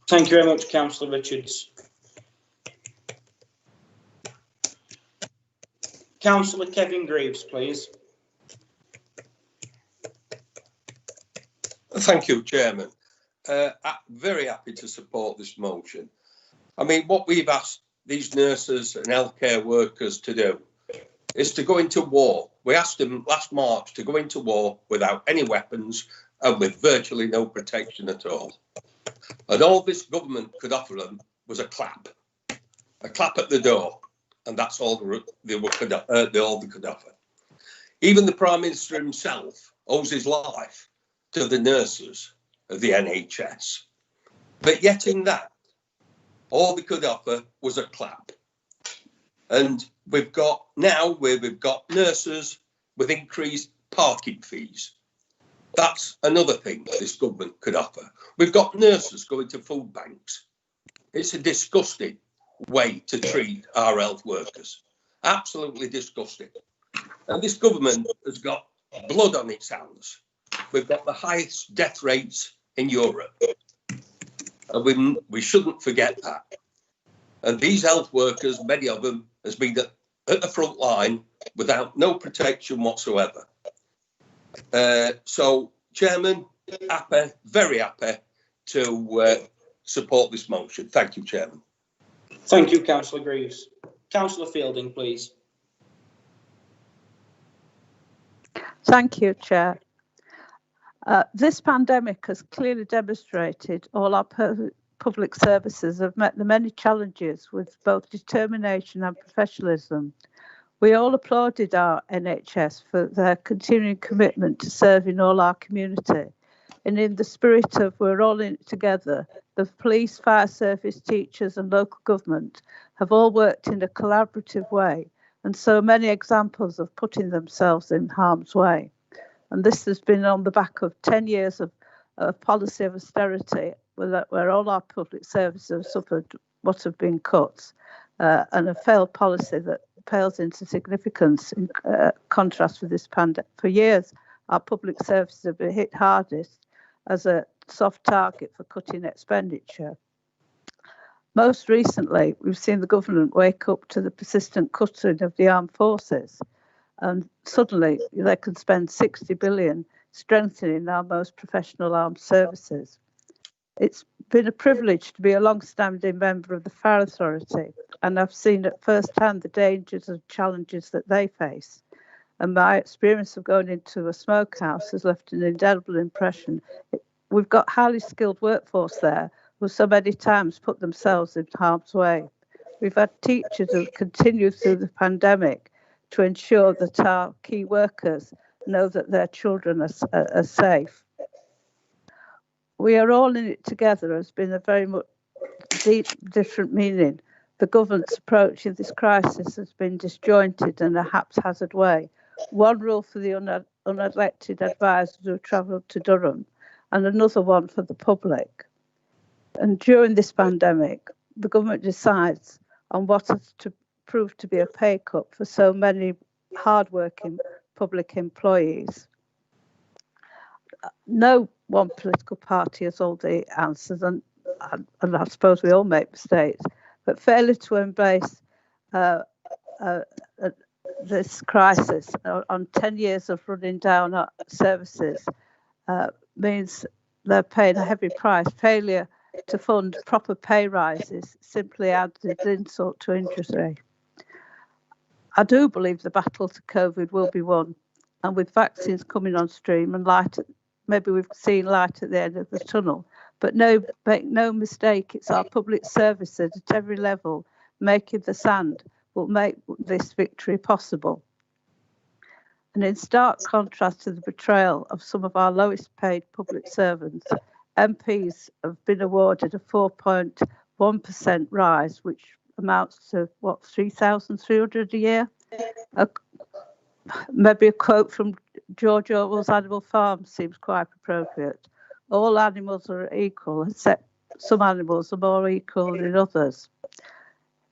Thank you very much, Councillor Richards. Councillor Kevin Greaves, please. Thank you, Chairman. I'm very happy to support this motion. I mean, what we've asked these nurses and healthcare workers to do is to go into war. We asked them last March to go into war without any weapons and with virtually no protection at all. And all this government could offer them was a clap. a clap at the door, and that's all they could offer. Even the Prime Minister himself owes his life to the nurses of the NHS. But yet in that, all they could offer was a clap. And we've got nurses with increased parking fees. That's another thing this government could offer. We've got nurses going to food banks. It's a disgusting way to treat our health workers. Absolutely disgusting. And this government has got blood on its hands. We've got the highest death rates in Europe. And we shouldn't forget that. And these health workers, many of them, has been at the front line without no protection whatsoever. So, Chairman, happy, very happy to support this motion. Thank you, Chairman. Thank you, Councillor Greaves. Councillor Fielding, please. Thank you, Chair. This pandemic has clearly demonstrated all our public services have met the many challenges with both determination and professionalism. We all applauded our NHS for their continuing commitment to serving all our community. And in the spirit of we're all in it together, the police, fire service, teachers and local government have all worked in a collaborative way, and so many examples of putting themselves in harm's way. And this has been on the back of 10 years of policy of austerity, where all our public services have suffered what have been cuts, and a failed policy that pales into significance in contrast with this pandemic. For years, our public services have been hit hardest as a soft target for cutting expenditure. Most recently, we've seen the government wake up to the persistent cutting of the armed forces, and suddenly they can spend 60 billion strengthening our most professional armed services. It's been a privilege to be a long-standing member of the Fire Authority, and I've seen at first hand the dangers and challenges that they face. And my experience of going into a smokehouse has left an indelible impression. We've got highly skilled workforce there who so many times put themselves in harm's way. We've had teachers who continue through the pandemic to ensure that our key workers know that their children are safe. We are all in it together has been a very much different meaning. The government's approach in this crisis has been disjointed in a haphazard way. One rule for the unelected advisors who travelled to Durham and another one for the public. And during this pandemic, the government decides on what has to prove to be a pay cut for so many hard-working public employees. No one political party has all the answers, and I suppose we all make mistakes, but failure to embrace this crisis on 10 years of running down our services means they're paying a heavy price. Failure to fund proper pay rises simply adds insult to injury. I do believe the battle to COVID will be won, and with vaccines coming on stream and maybe we've seen light at the end of the tunnel, but make no mistake, it's our public services at every level making the stand will make this victory possible. And in stark contrast to the betrayal of some of our lowest paid public servants, MPs have been awarded a 4.1% rise, which amounts to, what, 3,300 a year? Maybe a quote from George Orwell's Animal Farm seems quite appropriate. All animals are equal, except some animals are more equal than others.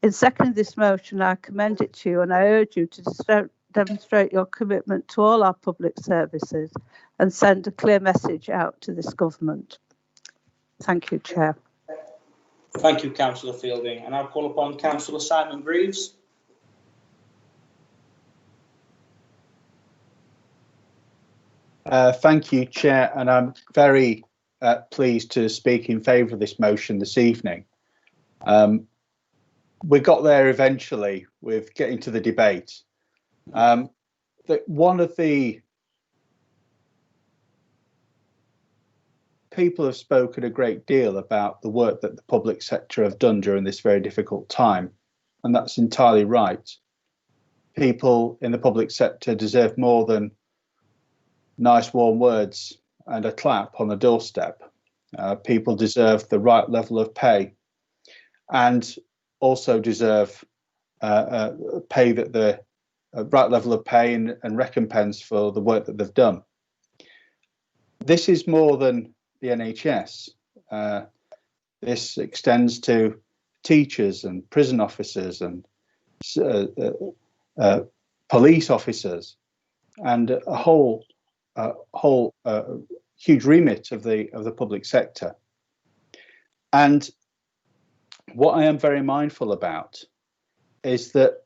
In seconding this motion, I commend it to you and I urge you to demonstrate your commitment to all our public services and send a clear message out to this government. Thank you, Chair. Thank you, Councillor Fielding. And I'll call upon Councillor Simon Greaves. Thank you, Chair, and I'm very pleased to speak in favour of this motion this evening. We got there eventually with getting to the debate. One of the people have spoken a great deal about the work that the public sector have done during this very difficult time. and that's entirely right. People in the public sector deserve more than nice warm words and a clap on the doorstep. People deserve the right level of pay, and also deserve pay that the right level of pay and recompense for the work that they've done. This is more than the NHS. This extends to teachers and prison officers and police officers, and a whole huge remit of the public sector. And what I am very mindful about is that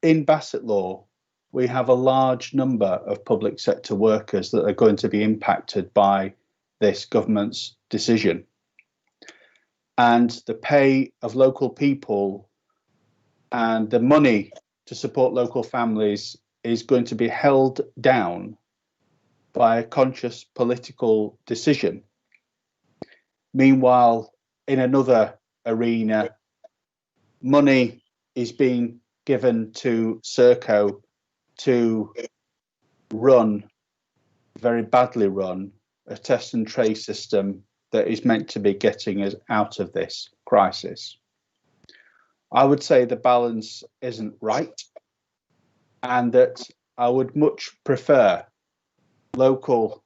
in Bassetlaw, we have a large number of public sector workers that are going to be impacted by this government's decision. And the pay of local people and the money to support local families is going to be held down by a conscious political decision. Meanwhile, in another arena, money is being given to Serco to run, very badly run, a test and trace system that is meant to be getting us out of this crisis. I would say the balance isn't right, and that I would much prefer local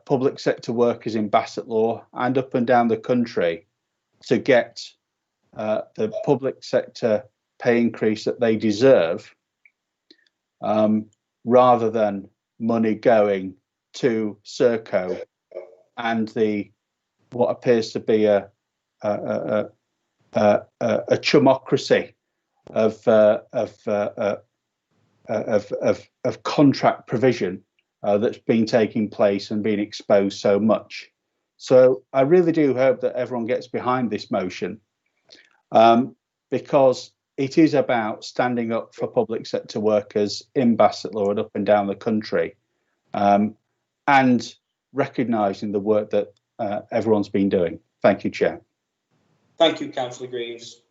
public sector workers in Bassetlaw and up and down the country to get the public sector pay increase that they deserve, rather than money going to Serco and what appears to be a chumocracy of contract provision that's been taking place and being exposed so much. So I really do hope that everyone gets behind this motion, because it is about standing up for public sector workers in Bassetlaw and up and down the country, and recognising the work that everyone's been doing. Thank you, Chair. Thank you, Councillor Greaves.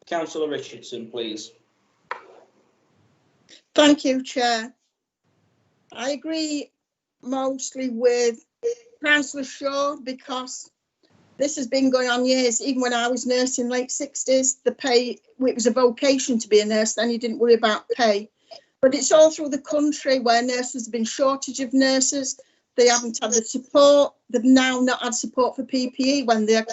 Councillor Richardson, please. Thank you, Chair. I agree mostly with Councillor Shaw, because this has been going on years. Even when I was nursing, late 60s, the pay, it was a vocation to be a nurse, then you didn't worry about pay. But it's all through the country where nurses have been shortage of nurses. They haven't had the support. They've now not had support for PPE when the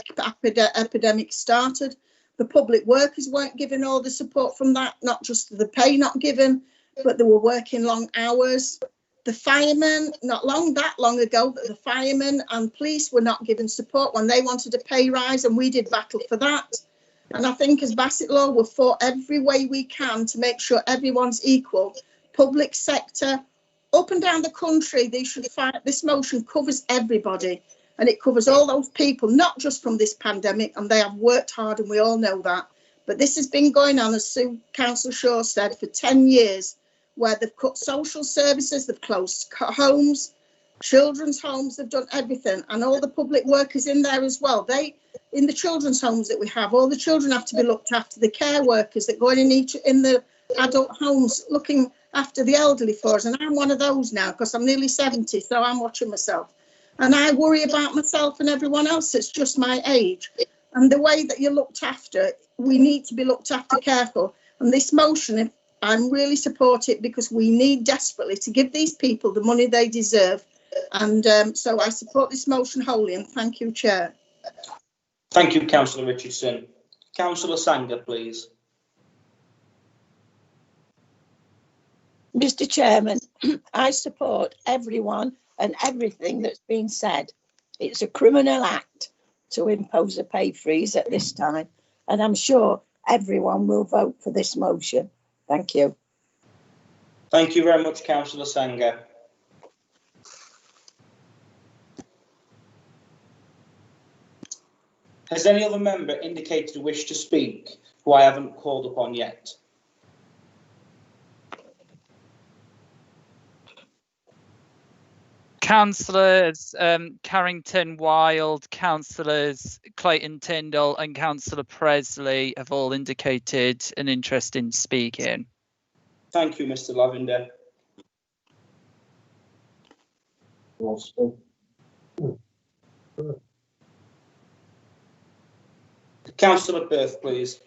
epidemic started. The public workers weren't given all the support from that, not just the pay not given, but they were working long hours. The firemen, not that long ago, the firemen and police were not given support when they wanted a pay rise, and we did battle for that. And I think as Bassetlaw, we've fought every way we can to make sure everyone's equal. Public sector, up and down the country, they should fight. This motion covers everybody, and it covers all those people, not just from this pandemic, and they have worked hard, and we all know that. But this has been going on, as Councillor Shaw said, for 10 years, where they've cut social services, they've closed homes, children's homes, they've done everything, and all the public workers in there as well. In the children's homes that we have, all the children have to be looked after, the care workers that go in the adult homes looking after the elderly for us, and I'm one of those now because I'm nearly 70, so I'm watching myself. And I worry about myself and everyone else that's just my age. And the way that you're looked after, we need to be looked after careful. And this motion, I'm really support it, because we need desperately to give these people the money they deserve. And so I support this motion wholly, and thank you, Chair. Thank you, Councillor Richardson. Councillor Sanger, please. Mr. Chairman, I support everyone and everything that's been said. It's a criminal act to impose a pay freeze at this time, and I'm sure everyone will vote for this motion. Thank you. Thank you very much, Councillor Sanger. Has any other member indicated a wish to speak who I haven't called upon yet? Councillors Carrington, Wild, Councillors Clayton Tyndall and Councillor Presley have all indicated an interest in speaking. Thank you, Mr. Lavender. Councillor Birth, please.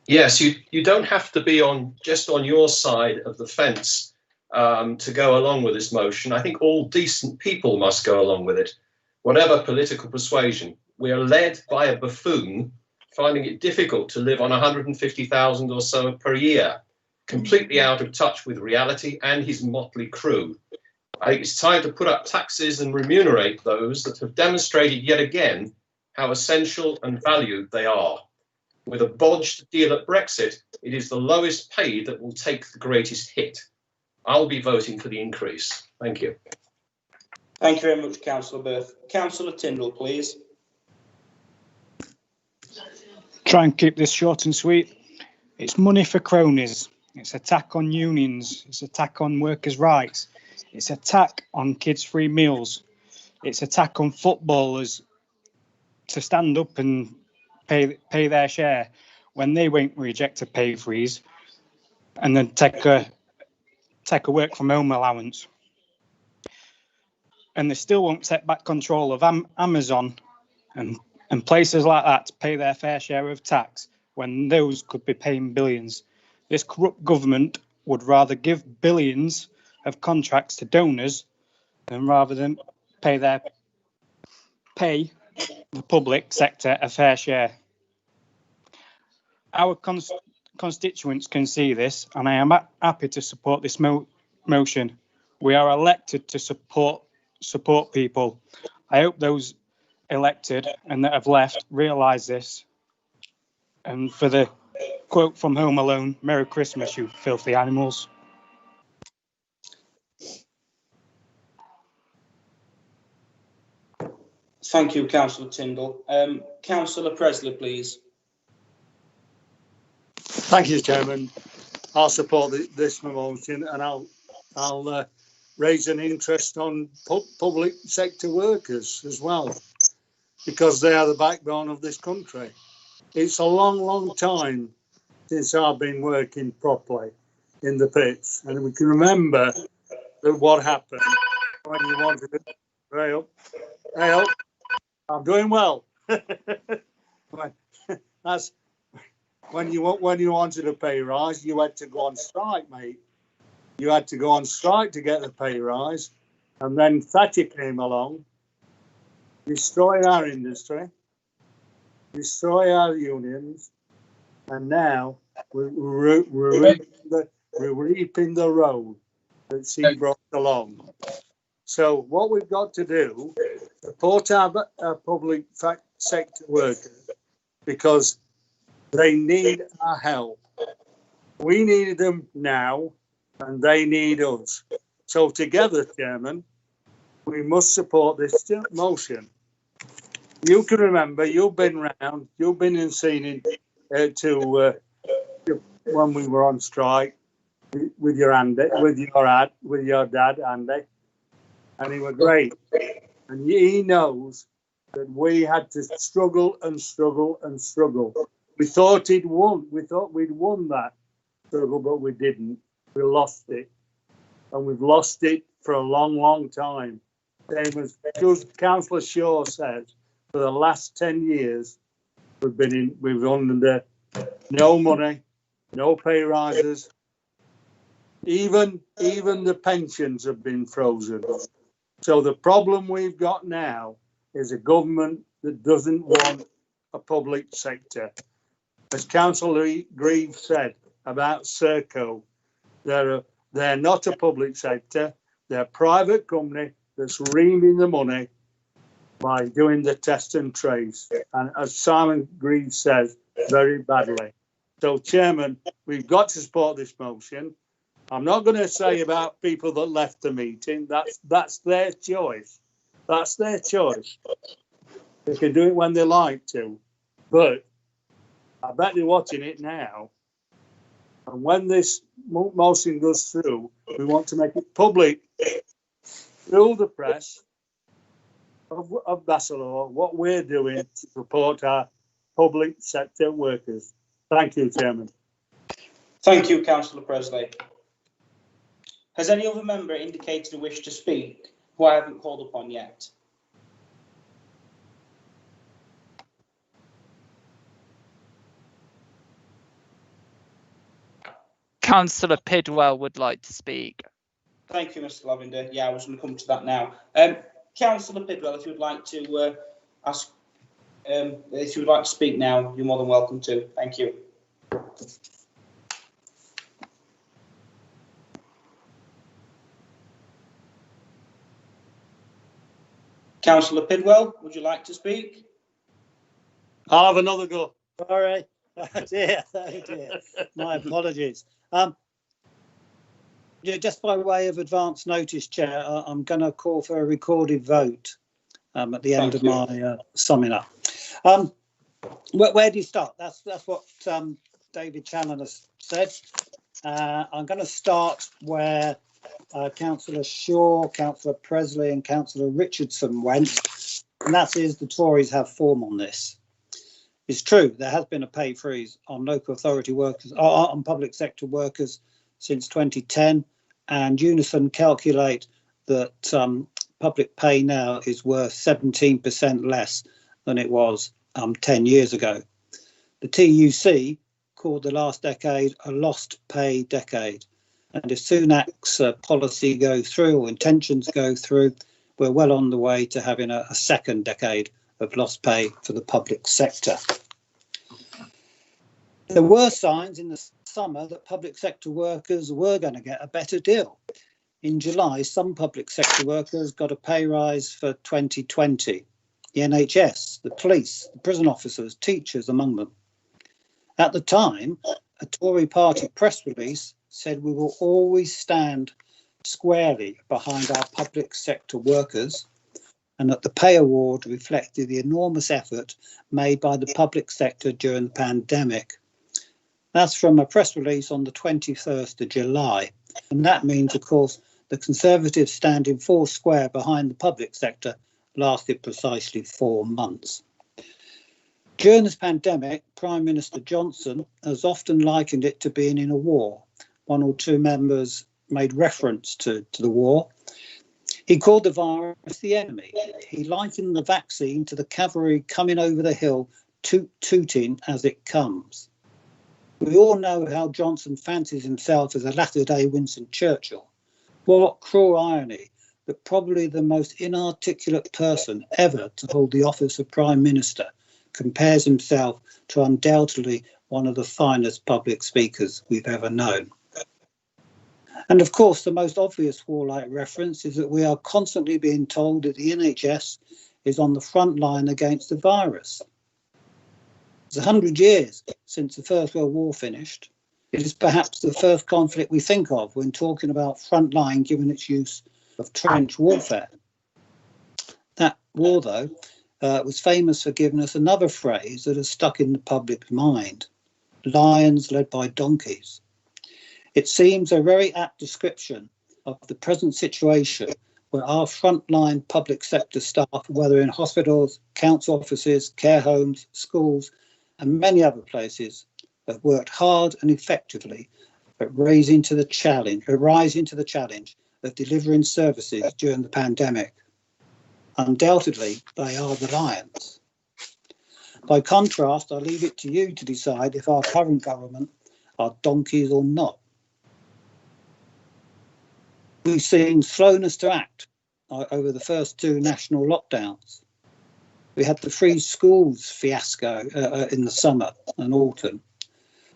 Yes, you don't have to be just on your side of the fence to go along with this motion. I think all decent people must go along with it, whatever political persuasion. We are led by a buffoon finding it difficult to live on 150,000 or so per year, completely out of touch with reality and his motley crew. I think it's time to put up taxes and remunerate those that have demonstrated yet again how essential and valued they are. With a bodged deal at Brexit, it is the lowest paid that will take the greatest hit. I'll be voting for the increase. Thank you. Thank you very much, Councillor Birth. Councillor Tyndall, please. Try and keep this short and sweet. It's money for cronies. It's attack on unions. It's attack on workers' rights. It's attack on kids' free meals. It's attack on footballers to stand up and pay their share when they won't reject a pay freeze and then take a work from home allowance. And they still won't take back control of Amazon and places like that to pay their fair share of tax when those could be paying billions. This corrupt government would rather give billions of contracts to donors rather than pay the public sector a fair share. Our constituents can see this, and I am happy to support this motion. We are elected to support people. I hope those elected and that have left realise this. And for the quote from Home Alone, "Merry Christmas, you filthy animals." Thank you, Councillor Tyndall. Councillor Presley, please. Thank you, Chairman. I'll support this motion, and I'll raise an interest on public sector workers as well, because they are the backbone of this country. It's a long, long time since I've been working properly in the pits, and we can remember that what happened when you wanted to. Hey up. I'm doing well. That's when you wanted a pay rise, you had to go on strike, mate. You had to go on strike to get the pay rise, and then Thatcher came along, destroyed our industry, destroy our unions, and now we're reaping the road that she brought along. So what we've got to do, support our public sector workers, because they need our help. We need them now, and they need us. So together, Chairman, we must support this motion. You can remember, you've been round, you've been and seen it when we were on strike with your dad, Andy, and he was great. And he knows that we had to struggle and struggle and struggle. We thought he'd won. We thought we'd won that struggle, but we didn't. We lost it, and we've lost it for a long, long time. Same as Councillor Shaw said, for the last 10 years, we've under no money, no pay rises. Even the pensions have been frozen. So the problem we've got now is a government that doesn't want a public sector. As Councillor Grieve said about Serco, they're not a public sector. They're a private company that's reaming the money by doing the test and trace. And as Simon Grieve says, very badly. So, Chairman, we've got to support this motion. I'm not going to say about people that left the meeting. That's their choice. That's their choice. They can do it when they like to. But I bet they're watching it now. And when this motion goes through, we want to make it public through the press of Basildon what we're doing to support our public sector workers. Thank you, Chairman. Thank you, Councillor Presley. Has any other member indicated a wish to speak who I haven't called upon yet? Councillor Pidwell would like to speak. Thank you, Mr. Lavender. Yeah, I was going to come to that now. Councillor Pidwell, if you would like to ask, if you would like to speak now, you're more than welcome to. Thank you. Councillor Pidwell, would you like to speak? I'll have another go. Sorry. Oh dear. My apologies. Yeah, just by way of advance notice, Chair, I'm going to call for a recorded vote at the end of my summing up. Where do you start? That's what David Challoner has said. I'm going to start where Councillor Shaw, Councillor Presley and Councillor Richardson went, and that is the Tories have form on this. It's true, there has been a pay freeze on local authority workers, on public sector workers since 2010, and Unison calculate that public pay now is worth 17% less than it was 10 years ago. The TUC called the last decade a lost pay decade. And if Sunak's policy goes through, or intentions go through, we're well on the way to having a second decade of lost pay for the public sector. There were signs in the summer that public sector workers were going to get a better deal. In July, some public sector workers got a pay rise for 2020. The NHS, the police, the prison officers, teachers among them. At the time, a Tory party press release said we will always stand squarely behind our public sector workers, and that the pay award reflected the enormous effort made by the public sector during the pandemic. That's from a press release on the 21st of July. And that means, of course, the Conservatives standing four square behind the public sector lasted precisely 4 months. During this pandemic, Prime Minister Johnson has often likened it to being in a war. One or two members made reference to the war. He called the virus the enemy. He likened the vaccine to the cavalry coming over the hill, tooting as it comes. We all know how Johnson fancies himself as a latter-day Winston Churchill. What cruel irony that probably the most inarticulate person ever to hold the office of Prime Minister compares himself to undoubtedly one of the finest public speakers we've ever known. And of course, the most obvious warlike reference is that we are constantly being told that the NHS is on the front line against the virus. It's 100 years since the First World War finished. It is perhaps the first conflict we think of when talking about front line, given its use of trench warfare. That war, though, was famous for giving us another phrase that has stuck in the public mind: lions led by donkeys. It seems a very apt description of the present situation where our frontline public sector staff, whether in hospitals, council offices, care homes, schools, and many other places, have worked hard and effectively at rising to the challenge of delivering services during the pandemic. Undoubtedly, they are the lions. By contrast, I leave it to you to decide if our current government are donkeys or not. We've seen slowness to act over the first two national lockdowns. We had the free schools fiasco in the summer and autumn.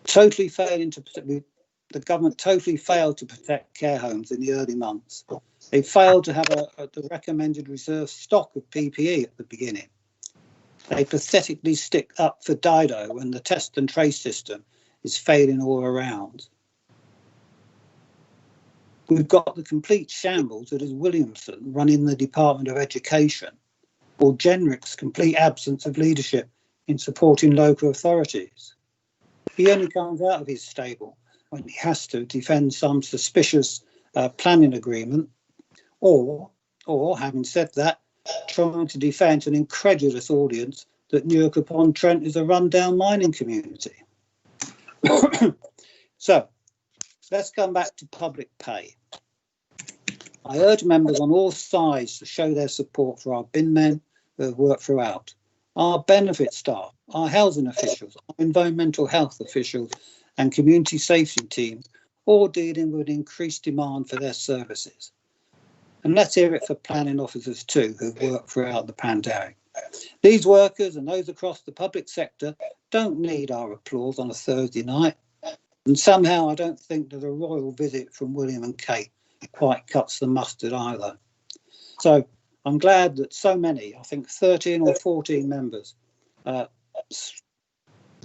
The government totally failed to protect care homes in the early months. They failed to have the recommended reserve stock of PPE at the beginning. They pathetically stick up for Dido when the test and trace system is failing all around. We've got the complete shambles that is Williamson running the Department of Education, or Jenrick's complete absence of leadership in supporting local authorities. He only comes out of his stable when he has to defend some suspicious planning agreement, or having said that, trying to defend an incredulous audience that Newark upon Trent is a rundown mining community. So let's come back to public pay. I urge members on all sides to show their support for our bin men who have worked throughout, our benefit staff, our housing officials, our environmental health officials and community safety teams, all dealing with increased demand for their services. And let's hear it for planning officers too, who've worked throughout the pandemic. These workers and those across the public sector don't need our applause on a Thursday night. And somehow I don't think that a royal visit from William and Kate quite cuts the mustard either. So I'm glad that so many, I think 13 or 14 members,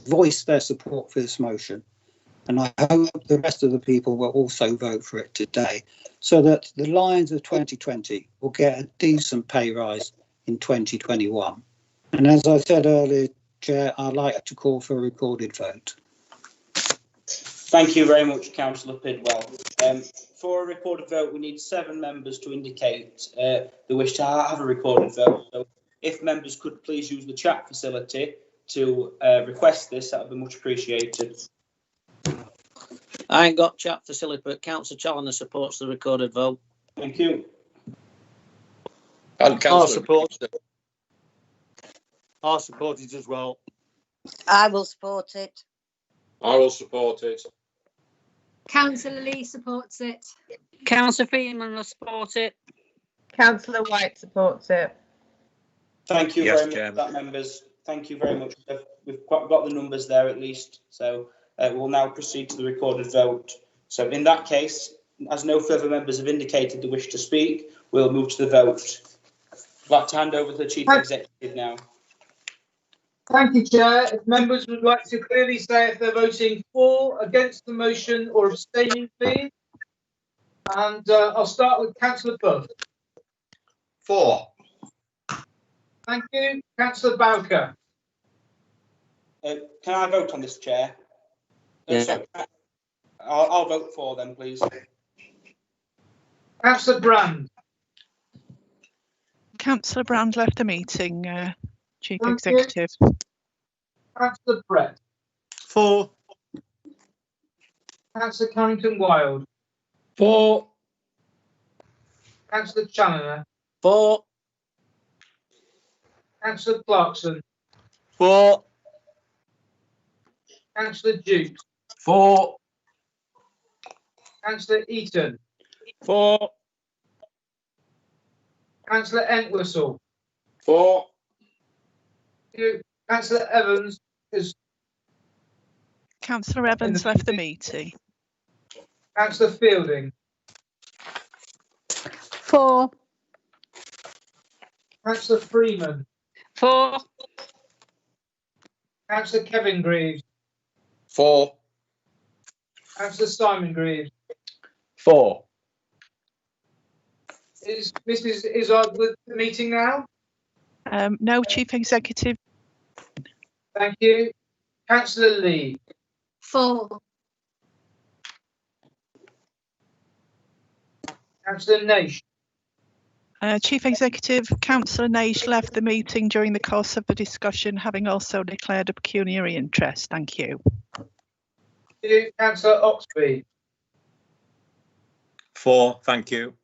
voiced their support for this motion. And I hope the rest of the people will also vote for it today, so that the Lions of 2020 will get a decent pay rise in 2021. And as I said earlier, Chair, I'd like to call for a recorded vote. Thank you very much, Councillor Pidwell. For a recorded vote, we need 7 members to indicate they wish to have a recorded vote. So if members could please use the chat facility to request this, that would be much appreciated. I ain't got chat facility, but Councillor Challoner supports the recorded vote. Thank you. And I'll support it as well. I will support it. I will support it. Councillor Lee supports it. Councillor Freeman will support it. Councillor White supports it. Thank you Yes, very much, for that, members. Thank you very much. We've got the numbers there at least. So we'll now proceed to the recorded vote. So in that case, as no further members have indicated the wish to speak, we'll move to the vote. I'd like to hand over to the Chief Executive now. Thank you, Chair. If members would like to clearly say if they're voting for, against the motion or abstaining, please. And I'll start with Councillor Buff. For. Thank you. Councillor Bowker. Can I vote on this, Chair? Yeah. Sorry, I'll vote for then, please. Councillor Brand. Councillor Brand left the meeting, Chief Thank Executive. Councillor Brett. For. Councillor Carrington-Wild. For. Councillor Challoner. For. Councillor Clarkson. For. Councillor Jukes. For. Councillor Eaton. For. Councillor Entwistle. For. Councillor Evans is. Councillor Evans left the meeting. Councillor Fielding. For. Councillor Freeman. For. Councillor Kevin Greaves. For. Councillor Simon Greaves. For. Is Mrs. Izzard with the meeting now? No, Chief Executive. Thank you. Councillor Lee. For. Councillor Naish. Chief Executive, Councillor Naish left the meeting during the course of the discussion, having also declared a pecuniary interest. Thank you. Councillor Oxby. For. Thank you.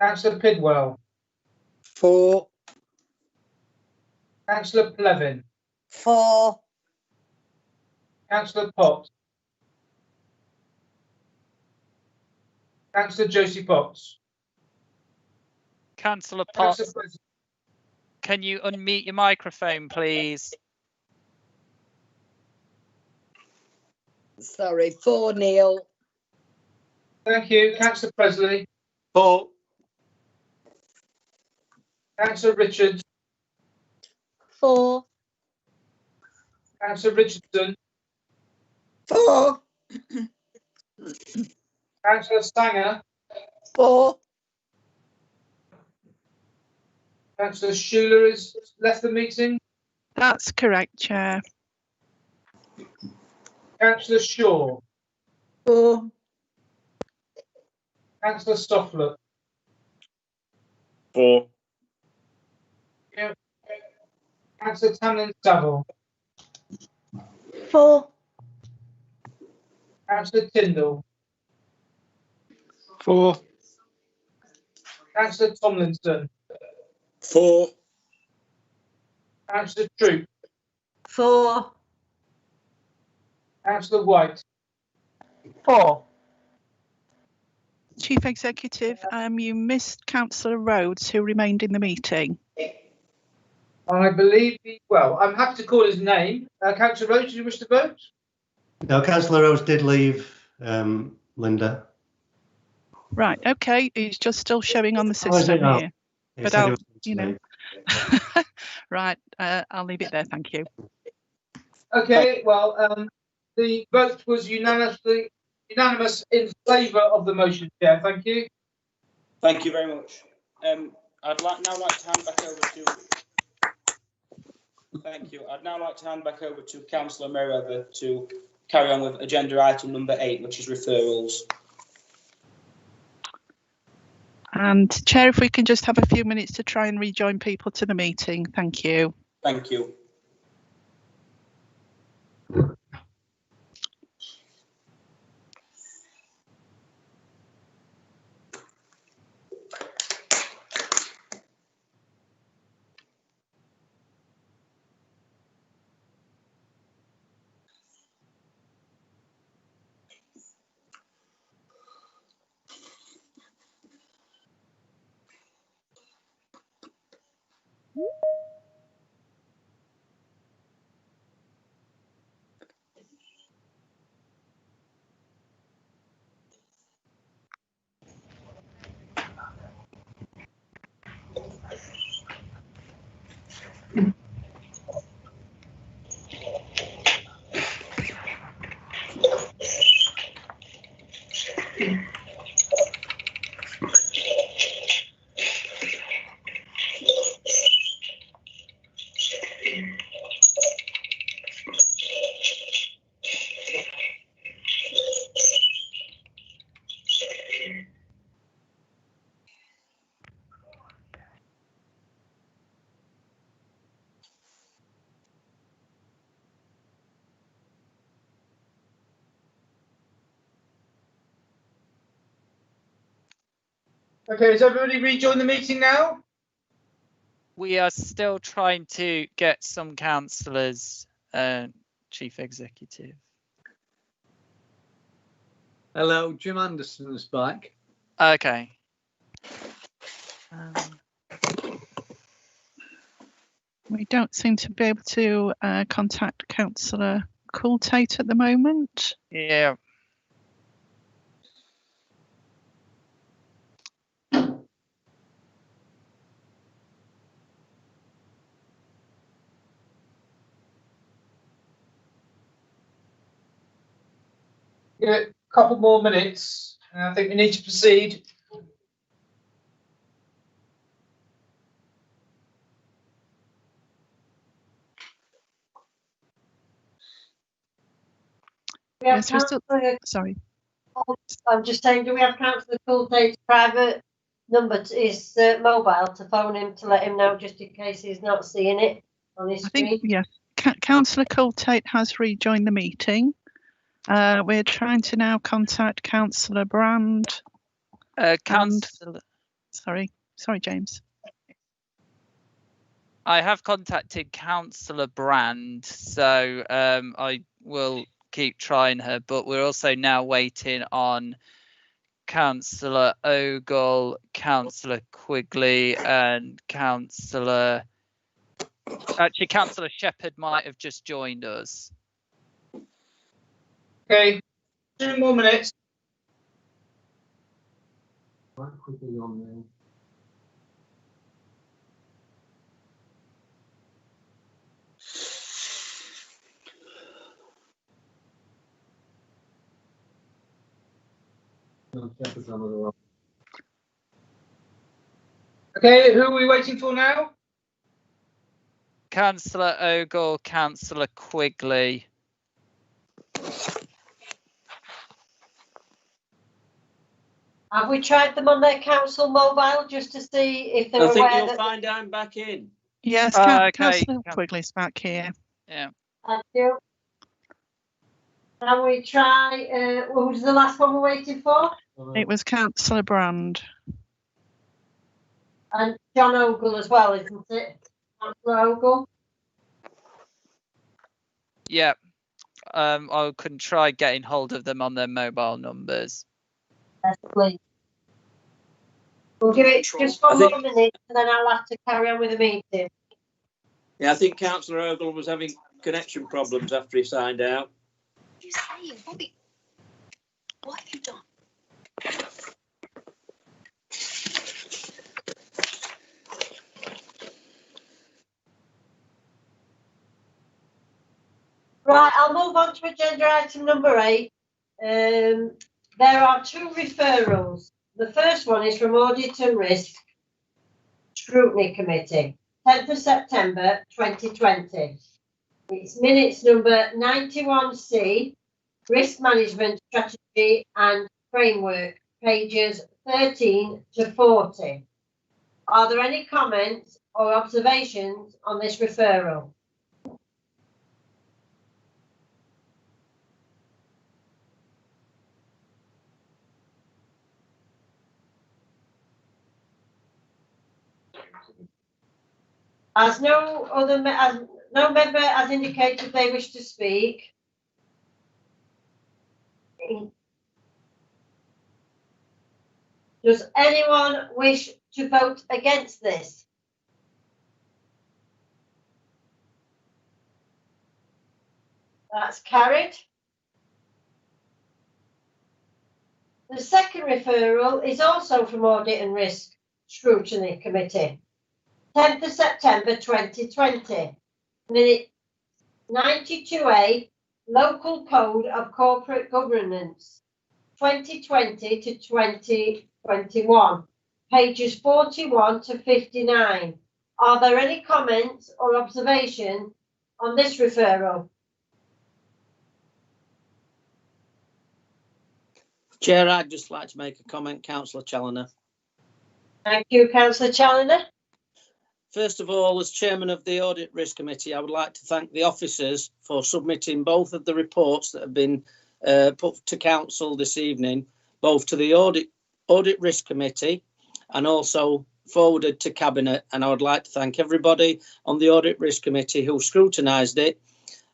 Councillor Pidwell. For. Councillor Plevin. For. Councillor Potts. Councillor Josie Potts. Councillor Potts, can you unmute your microphone, please? Sorry, for Neil. Thank you. Councillor Presley. For. Councillor Richards. For. Councillor Richardson. For. Councillor Sanger. For. Councillor Schuler has left the meeting. That's correct, Chair. Councillor Shaw. 4, Councillor Stoffler. 4. Councillor Tamlin Saville. 4, Councillor Tyndall. 4. Councillor Tomlinson. 4. Councillor Troop. 4, Councillor White. 4. Chief Executive, you missed Councillor Rhodes, who remained in the meeting. I believe, well, I'm happy to call his name. Councillor Rhodes, do you wish to vote? No, Councillor Rose did leave, Linda. Right, okay, he's just still showing on the Oh, is it? system Oh, here. he But said he I'll, was you know, late. right, I'll leave it there, thank you. Okay, well, the vote was unanimous in favour of the motion, Chair. Thank you. Thank you very much. I'd now like to hand back over to. Thank you. I'd now like to hand back over to Councillor Merriweather to carry on with agenda item number 8, which is referrals. And Chair, if we can just have a few minutes to try and rejoin people to the meeting, thank you. Thank you. Okay, has everybody rejoined the meeting now? We are still trying to get some councillors, Chief Executive. Hello, Jim Anderson is back. Okay. We don't seem to be able to contact Councillor Coultate at the moment. Yeah. Give it a couple more minutes. I think we need to proceed. Yes, we're still, sorry. I'm just saying, do we have Councillor Coultate's private number, his mobile, to phone him to let him know, just in case he's not seeing it on his screen? I think, yes, Councillor Coultate has rejoined the meeting. We're trying to now contact Councillor Brand. Sorry, James. I have contacted Councillor Brand, so I will keep trying her, but we're also now waiting on Councillor Ogle, Councillor Quigley, and Councillor Shepherd might have just joined us. Okay, 2 more minutes. Quickly on there. Okay, who are we waiting for now? Councillor Ogle, Councillor Quigley. Have we tried them on their council mobile just to see if they're I think aware you'll that? find I'm back in. Yes, Okay. Councillor Quigley's back here. Yeah. Thank you. Can we try, what was the last one we're waiting for? It was Councillor Brand. And John Ogle as well, isn't it? Councillor Ogle? Yeah. I can try getting hold of them on their mobile numbers. Yes, please. We'll give it just one more minute and then I'll have to carry on with the meeting. Yeah, I think Councillor Ogle was having connection problems after he signed out. Bobby, what have you done? Right, I'll move on to agenda item number 8. There are 2 referrals. The first one is from Audit and Risk Scrutiny Committee, 10th of September 2020. It's minutes number 91C, Risk Management Strategy and Framework, pages 13 to 40. Are there any comments or observations on this referral? As no member has indicated they wish to speak. Does anyone wish to vote against this? That's carried. The second referral is also from Audit and Risk Scrutiny Committee. 10th of September 2020, minute 92A, Local Code of Corporate Governance, 2020 to 2021, pages 41 to 59. Are there any comments or observations on this referral? Chair, I'd just like to make a comment, Councillor Challoner. Thank you, Councillor Challoner. First of all, as chairman of the Audit Risk Committee, I would like to thank the officers for submitting both of the reports that have been put to council this evening, both to the Audit Risk Committee and also forwarded to Cabinet. And I would like to thank everybody on the Audit Risk Committee who scrutinised it.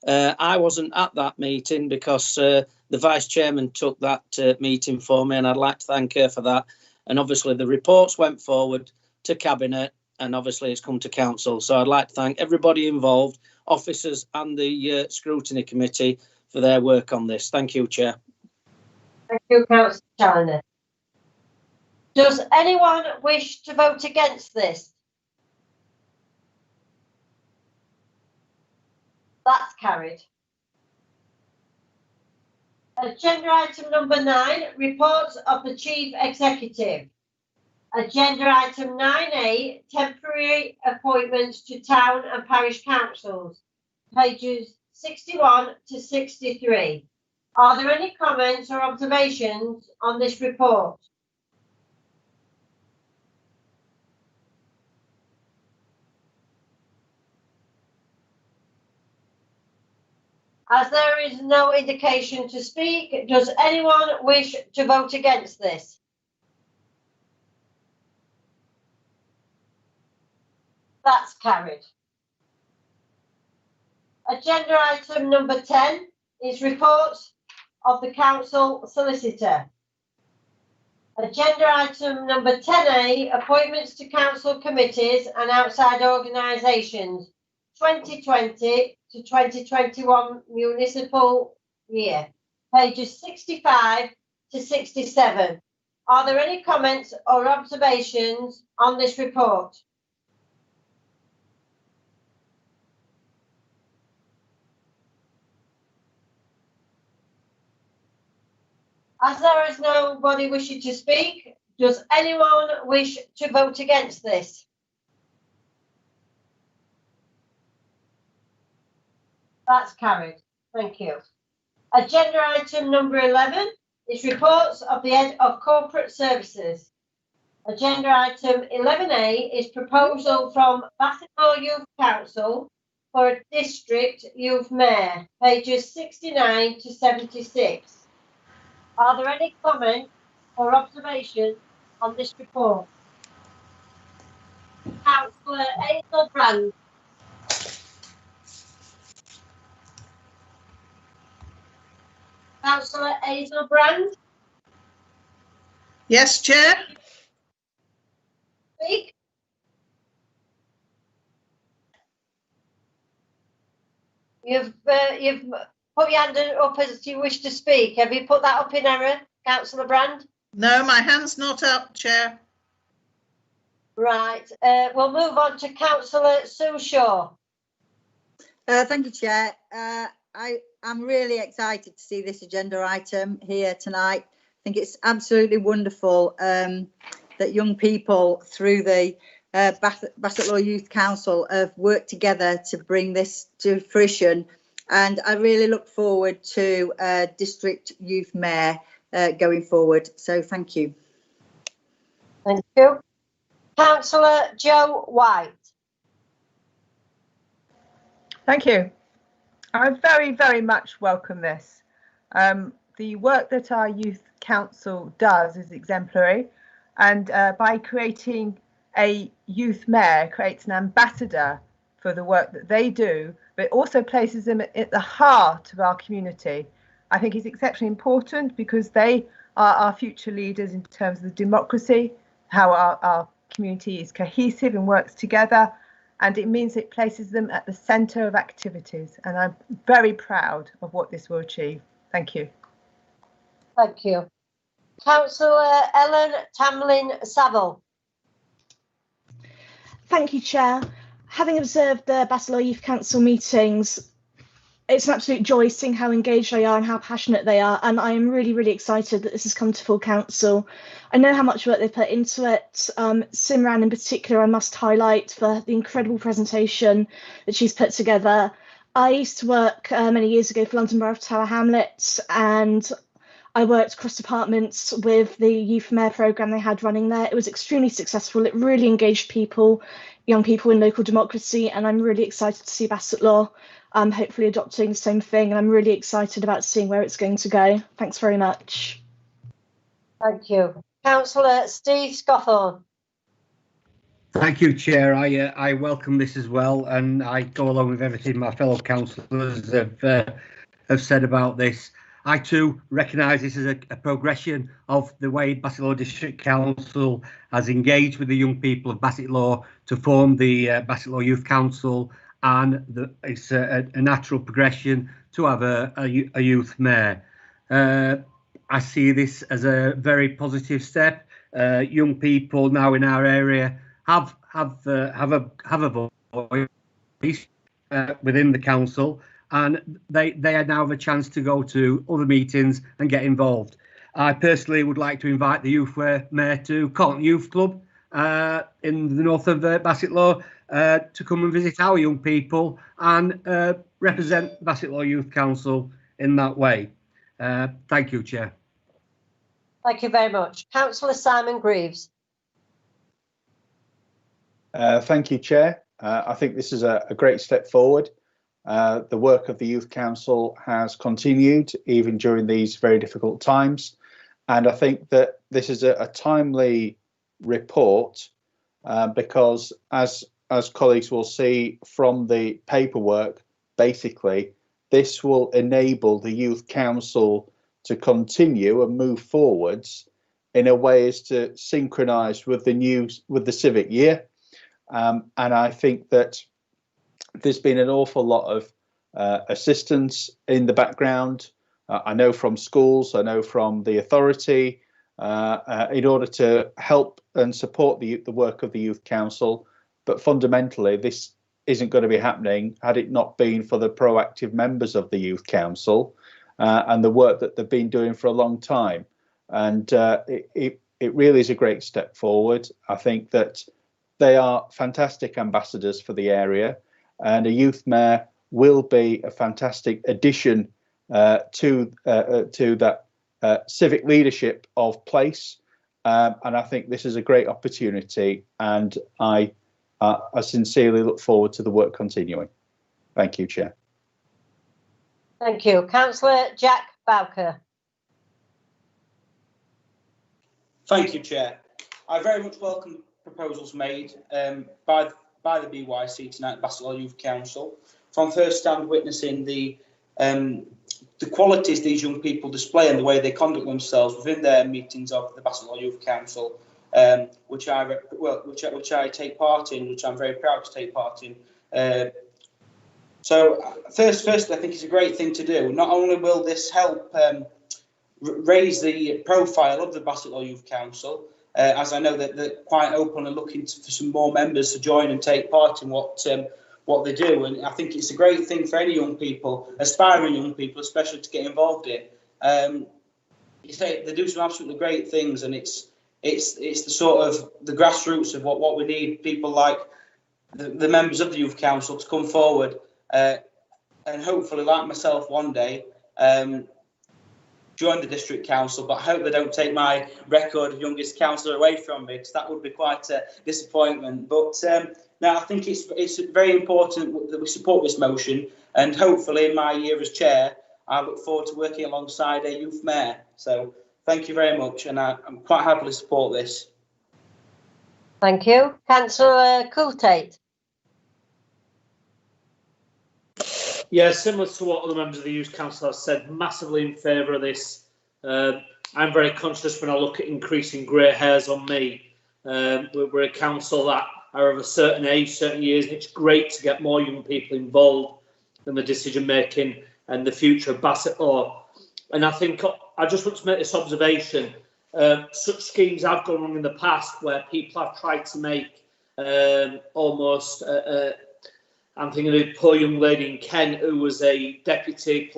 I wasn't at that meeting because the Vice Chairman took that meeting for me, and I'd like to thank her for that. And obviously the reports went forward to Cabinet, and obviously it's come to council. So I'd like to thank everybody involved, officers and the Scrutiny Committee for their work on this. Thank you, Chair. Thank you, Councillor Challoner. Does anyone wish to vote against this? That's carried. Agenda item number 9, reports of the Chief Executive. Agenda item 9A, temporary appointments to town and parish councils, pages 61 to 63. Are there any comments or observations on this report? As there is no indication to speak, does anyone wish to vote against this? That's carried. Agenda item number 10 is reports of the council solicitor. Agenda item number 10A, appointments to council committees and outside organisations, 2020 to 2021 municipal year, pages 65 to 67. Are there any comments or observations on this report? As there is nobody wishing to speak, does anyone wish to vote against this? That's carried. Thank you. Agenda item number 11 is reports of the head of corporate services. Agenda item 11A is proposal from Bassett Youth Council for a district youth mayor, pages 69 to 76. Are there any comments or observations on this report? Councillor Hazel Brand. Councillor Hazel Brand. Yes, Chair. Speak. You've put your hand up as you wish to speak. Have you put that up in error, Councillor Brand? No, my hand's not up, Chair. Right. We'll move on to Councillor Sue Shaw. Thank you, Chair. I'm really excited to see this agenda item here tonight. I think it's absolutely wonderful that young people through the Bassett Law Youth Council have worked together to bring this to fruition, and I really look forward to District Youth Mayor going forward. So thank you. Thank you. Councillor Jo White. Thank you. I very, very much welcome this. The work that our youth council does is exemplary, and by creating a youth mayor creates an ambassador for the work that they do, but also places them at the heart of our community. I think it's exceptionally important because they are our future leaders in terms of the democracy, how our community is cohesive and works together, and it means it places them at the centre of activities, and I'm very proud of what this will achieve. Thank you. Thank you. Councillor Ellen Tamlin-Saville. Thank you, Chair. Having observed the Bassett Law Youth Council meetings, it's an absolute joy seeing how engaged they are and how passionate they are, and I am really, really excited that this has come to full council. I know how much work they put into it. Simran in particular I must highlight for the incredible presentation that she's put together. I used to work many years ago for London Borough of Tower Hamlets, and I worked across departments with the Youth Mayor programme they had running there. It was extremely successful. It really engaged people, young people in local democracy, and I'm really excited to see Bassett Law hopefully adopting the same thing, and I'm really excited about seeing where it's going to go. Thanks very much. Thank you. Councillor Steve Scawthorne. Thank you, Chair. I welcome this as well, and I go along with everything my fellow councillors have said about this. I too recognise this as a progression of the way Bassett Law District Council has engaged with the young people of Bassett Law to form the Bassett Law Youth Council, and it's a natural progression to have a youth mayor. I see this as a very positive step. Young people now in our area have a voice within the council, and they now have a chance to go to other meetings and get involved. I personally would like to invite the youth mayor to Colton Youth Club in the north of Bassett Law to come and visit our young people and represent Bassett Law Youth Council in that way. Thank you, Chair. Thank you very much. Councillor Simon Greaves. Thank you, Chair. I think this is a great step forward. The work of the Youth Council has continued even during these very difficult times, and I think that this is a timely report because as colleagues will see from the paperwork, basically this will enable the Youth Council to continue and move forwards in a way as to synchronise with the civic year, and I think that there's been an awful lot of assistance in the background. I know from schools, I know from the authority, in order to help and support the work of the Youth Council. But fundamentally, this isn't going to be happening had it not been for the proactive members of the Youth Council and the work that they've been doing for a long time. And it really is a great step forward. I think that they are fantastic ambassadors for the area, and a youth mayor will be a fantastic addition to that civic leadership of place. And I think this is a great opportunity, and I sincerely look forward to the work continuing. Thank you, Chair. Thank you. Councillor Jack Bowker. Thank you, Chair. I very much welcome proposals made by the BYC tonight, Bassetlaw Youth Council, from first-hand witnessing the qualities these young people display and the way they conduct themselves within their meetings of the Bassetlaw Youth Council, which I take part in, which I'm very proud to take part in. So firstly, I think it's a great thing to do. Not only will this help raise the profile of the Bassetlaw Youth Council, as I know that they're quite open and looking for some more members to join and take part in what they do, and I think it's a great thing for any young people, aspiring young people, especially to get involved in. You say they do some absolutely great things, and it's the sort of the grassroots of what we need. People like the members of the Youth Council to come forward and hopefully, like myself, one day join the District Council. But I hope they don't take my record of youngest councillor away from me, because that would be quite a disappointment. But now, I think it's very important that we support this motion, and hopefully in my year as chair, I look forward to working alongside a youth mayor. So thank you very much, and I'm quite happy to support this. Thank you. Councillor Coulthate. Yeah, similar to what other members of the Youth Council have said, massively in favour of this. I'm very conscious when I look at increasing grey hairs on me. We're a council that are of a certain age, certain years, and it's great to get more young people involved in the decision making and the future of Bassetlaw. And I think I just want to make this observation. Such schemes have gone wrong in the past where people have tried to make almost I'm thinking of a poor young lady in Kent who was a deputy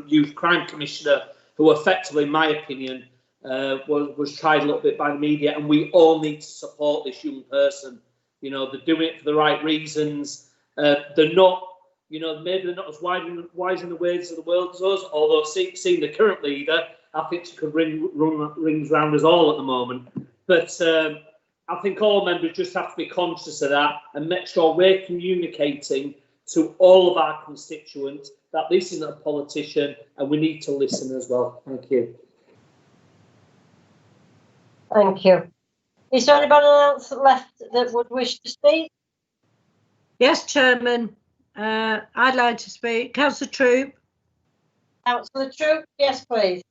youth crime commissioner, who effectively, in my opinion, was tried a little bit by the media, and we all need to support this young person. You know, they're doing it for the right reasons. They're not, maybe they're not as wise in the ways of the world as us, although seeing the current leader, I think she could run rings round us all at the moment. But I think all members just have to be conscious of that and make sure we're communicating to all of our constituents that this isn't a politician and we need to listen as well. Thank you. Thank you. Is there anybody else left that would wish to speak? Yes, Chairman. I'd like to speak. Councillor Troop. Councillor Troop, yes, please.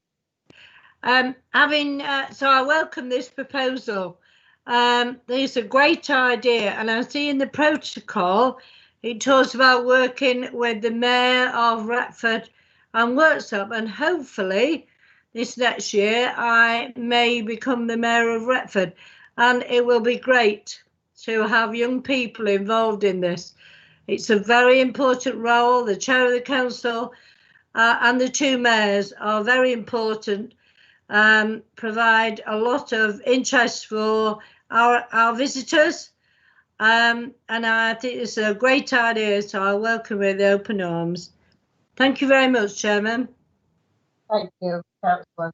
So I welcome this proposal. It's a great idea, and I see in the protocol it talks about working with the Mayor of Retford and Worksop, and hopefully this next year I may become the Mayor of Retford, and it will be great to have young people involved in this. It's a very important role. The Chair of the Council and the two mayors are very important, provide a lot of interest for our visitors, and I think it's a great idea, so I welcome it with open arms. Thank you very much, Chairman. Thank you, Councillor.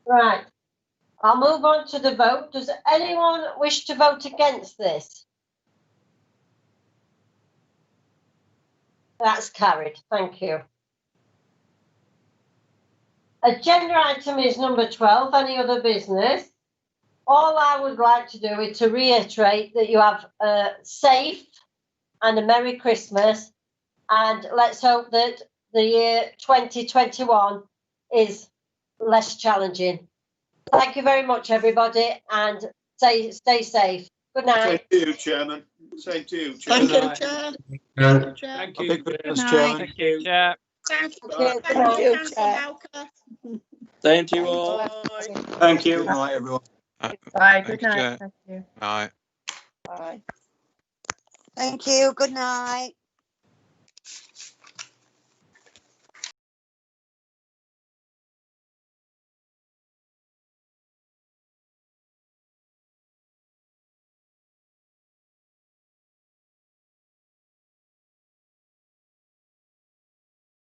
Right, I'll move on to the vote. Does anyone wish to vote against this? That's carried. Thank you. Agenda item is number 12. Any other business? All I would like to do is to reiterate that you have a safe and a Merry Christmas, and let's hope that the year 2021 is less challenging. Thank you very much, everybody, and stay safe. Good night. Same to you, Chairman. Same to you, Chairman. Thank you, Chair. Thank you, Chairman. Thank you, Chair. Thank you, Chair. Same to you all. Thank you. Good night, everyone. Bye. Good night. Thank you. Bye. Bye. Thank you. Good night.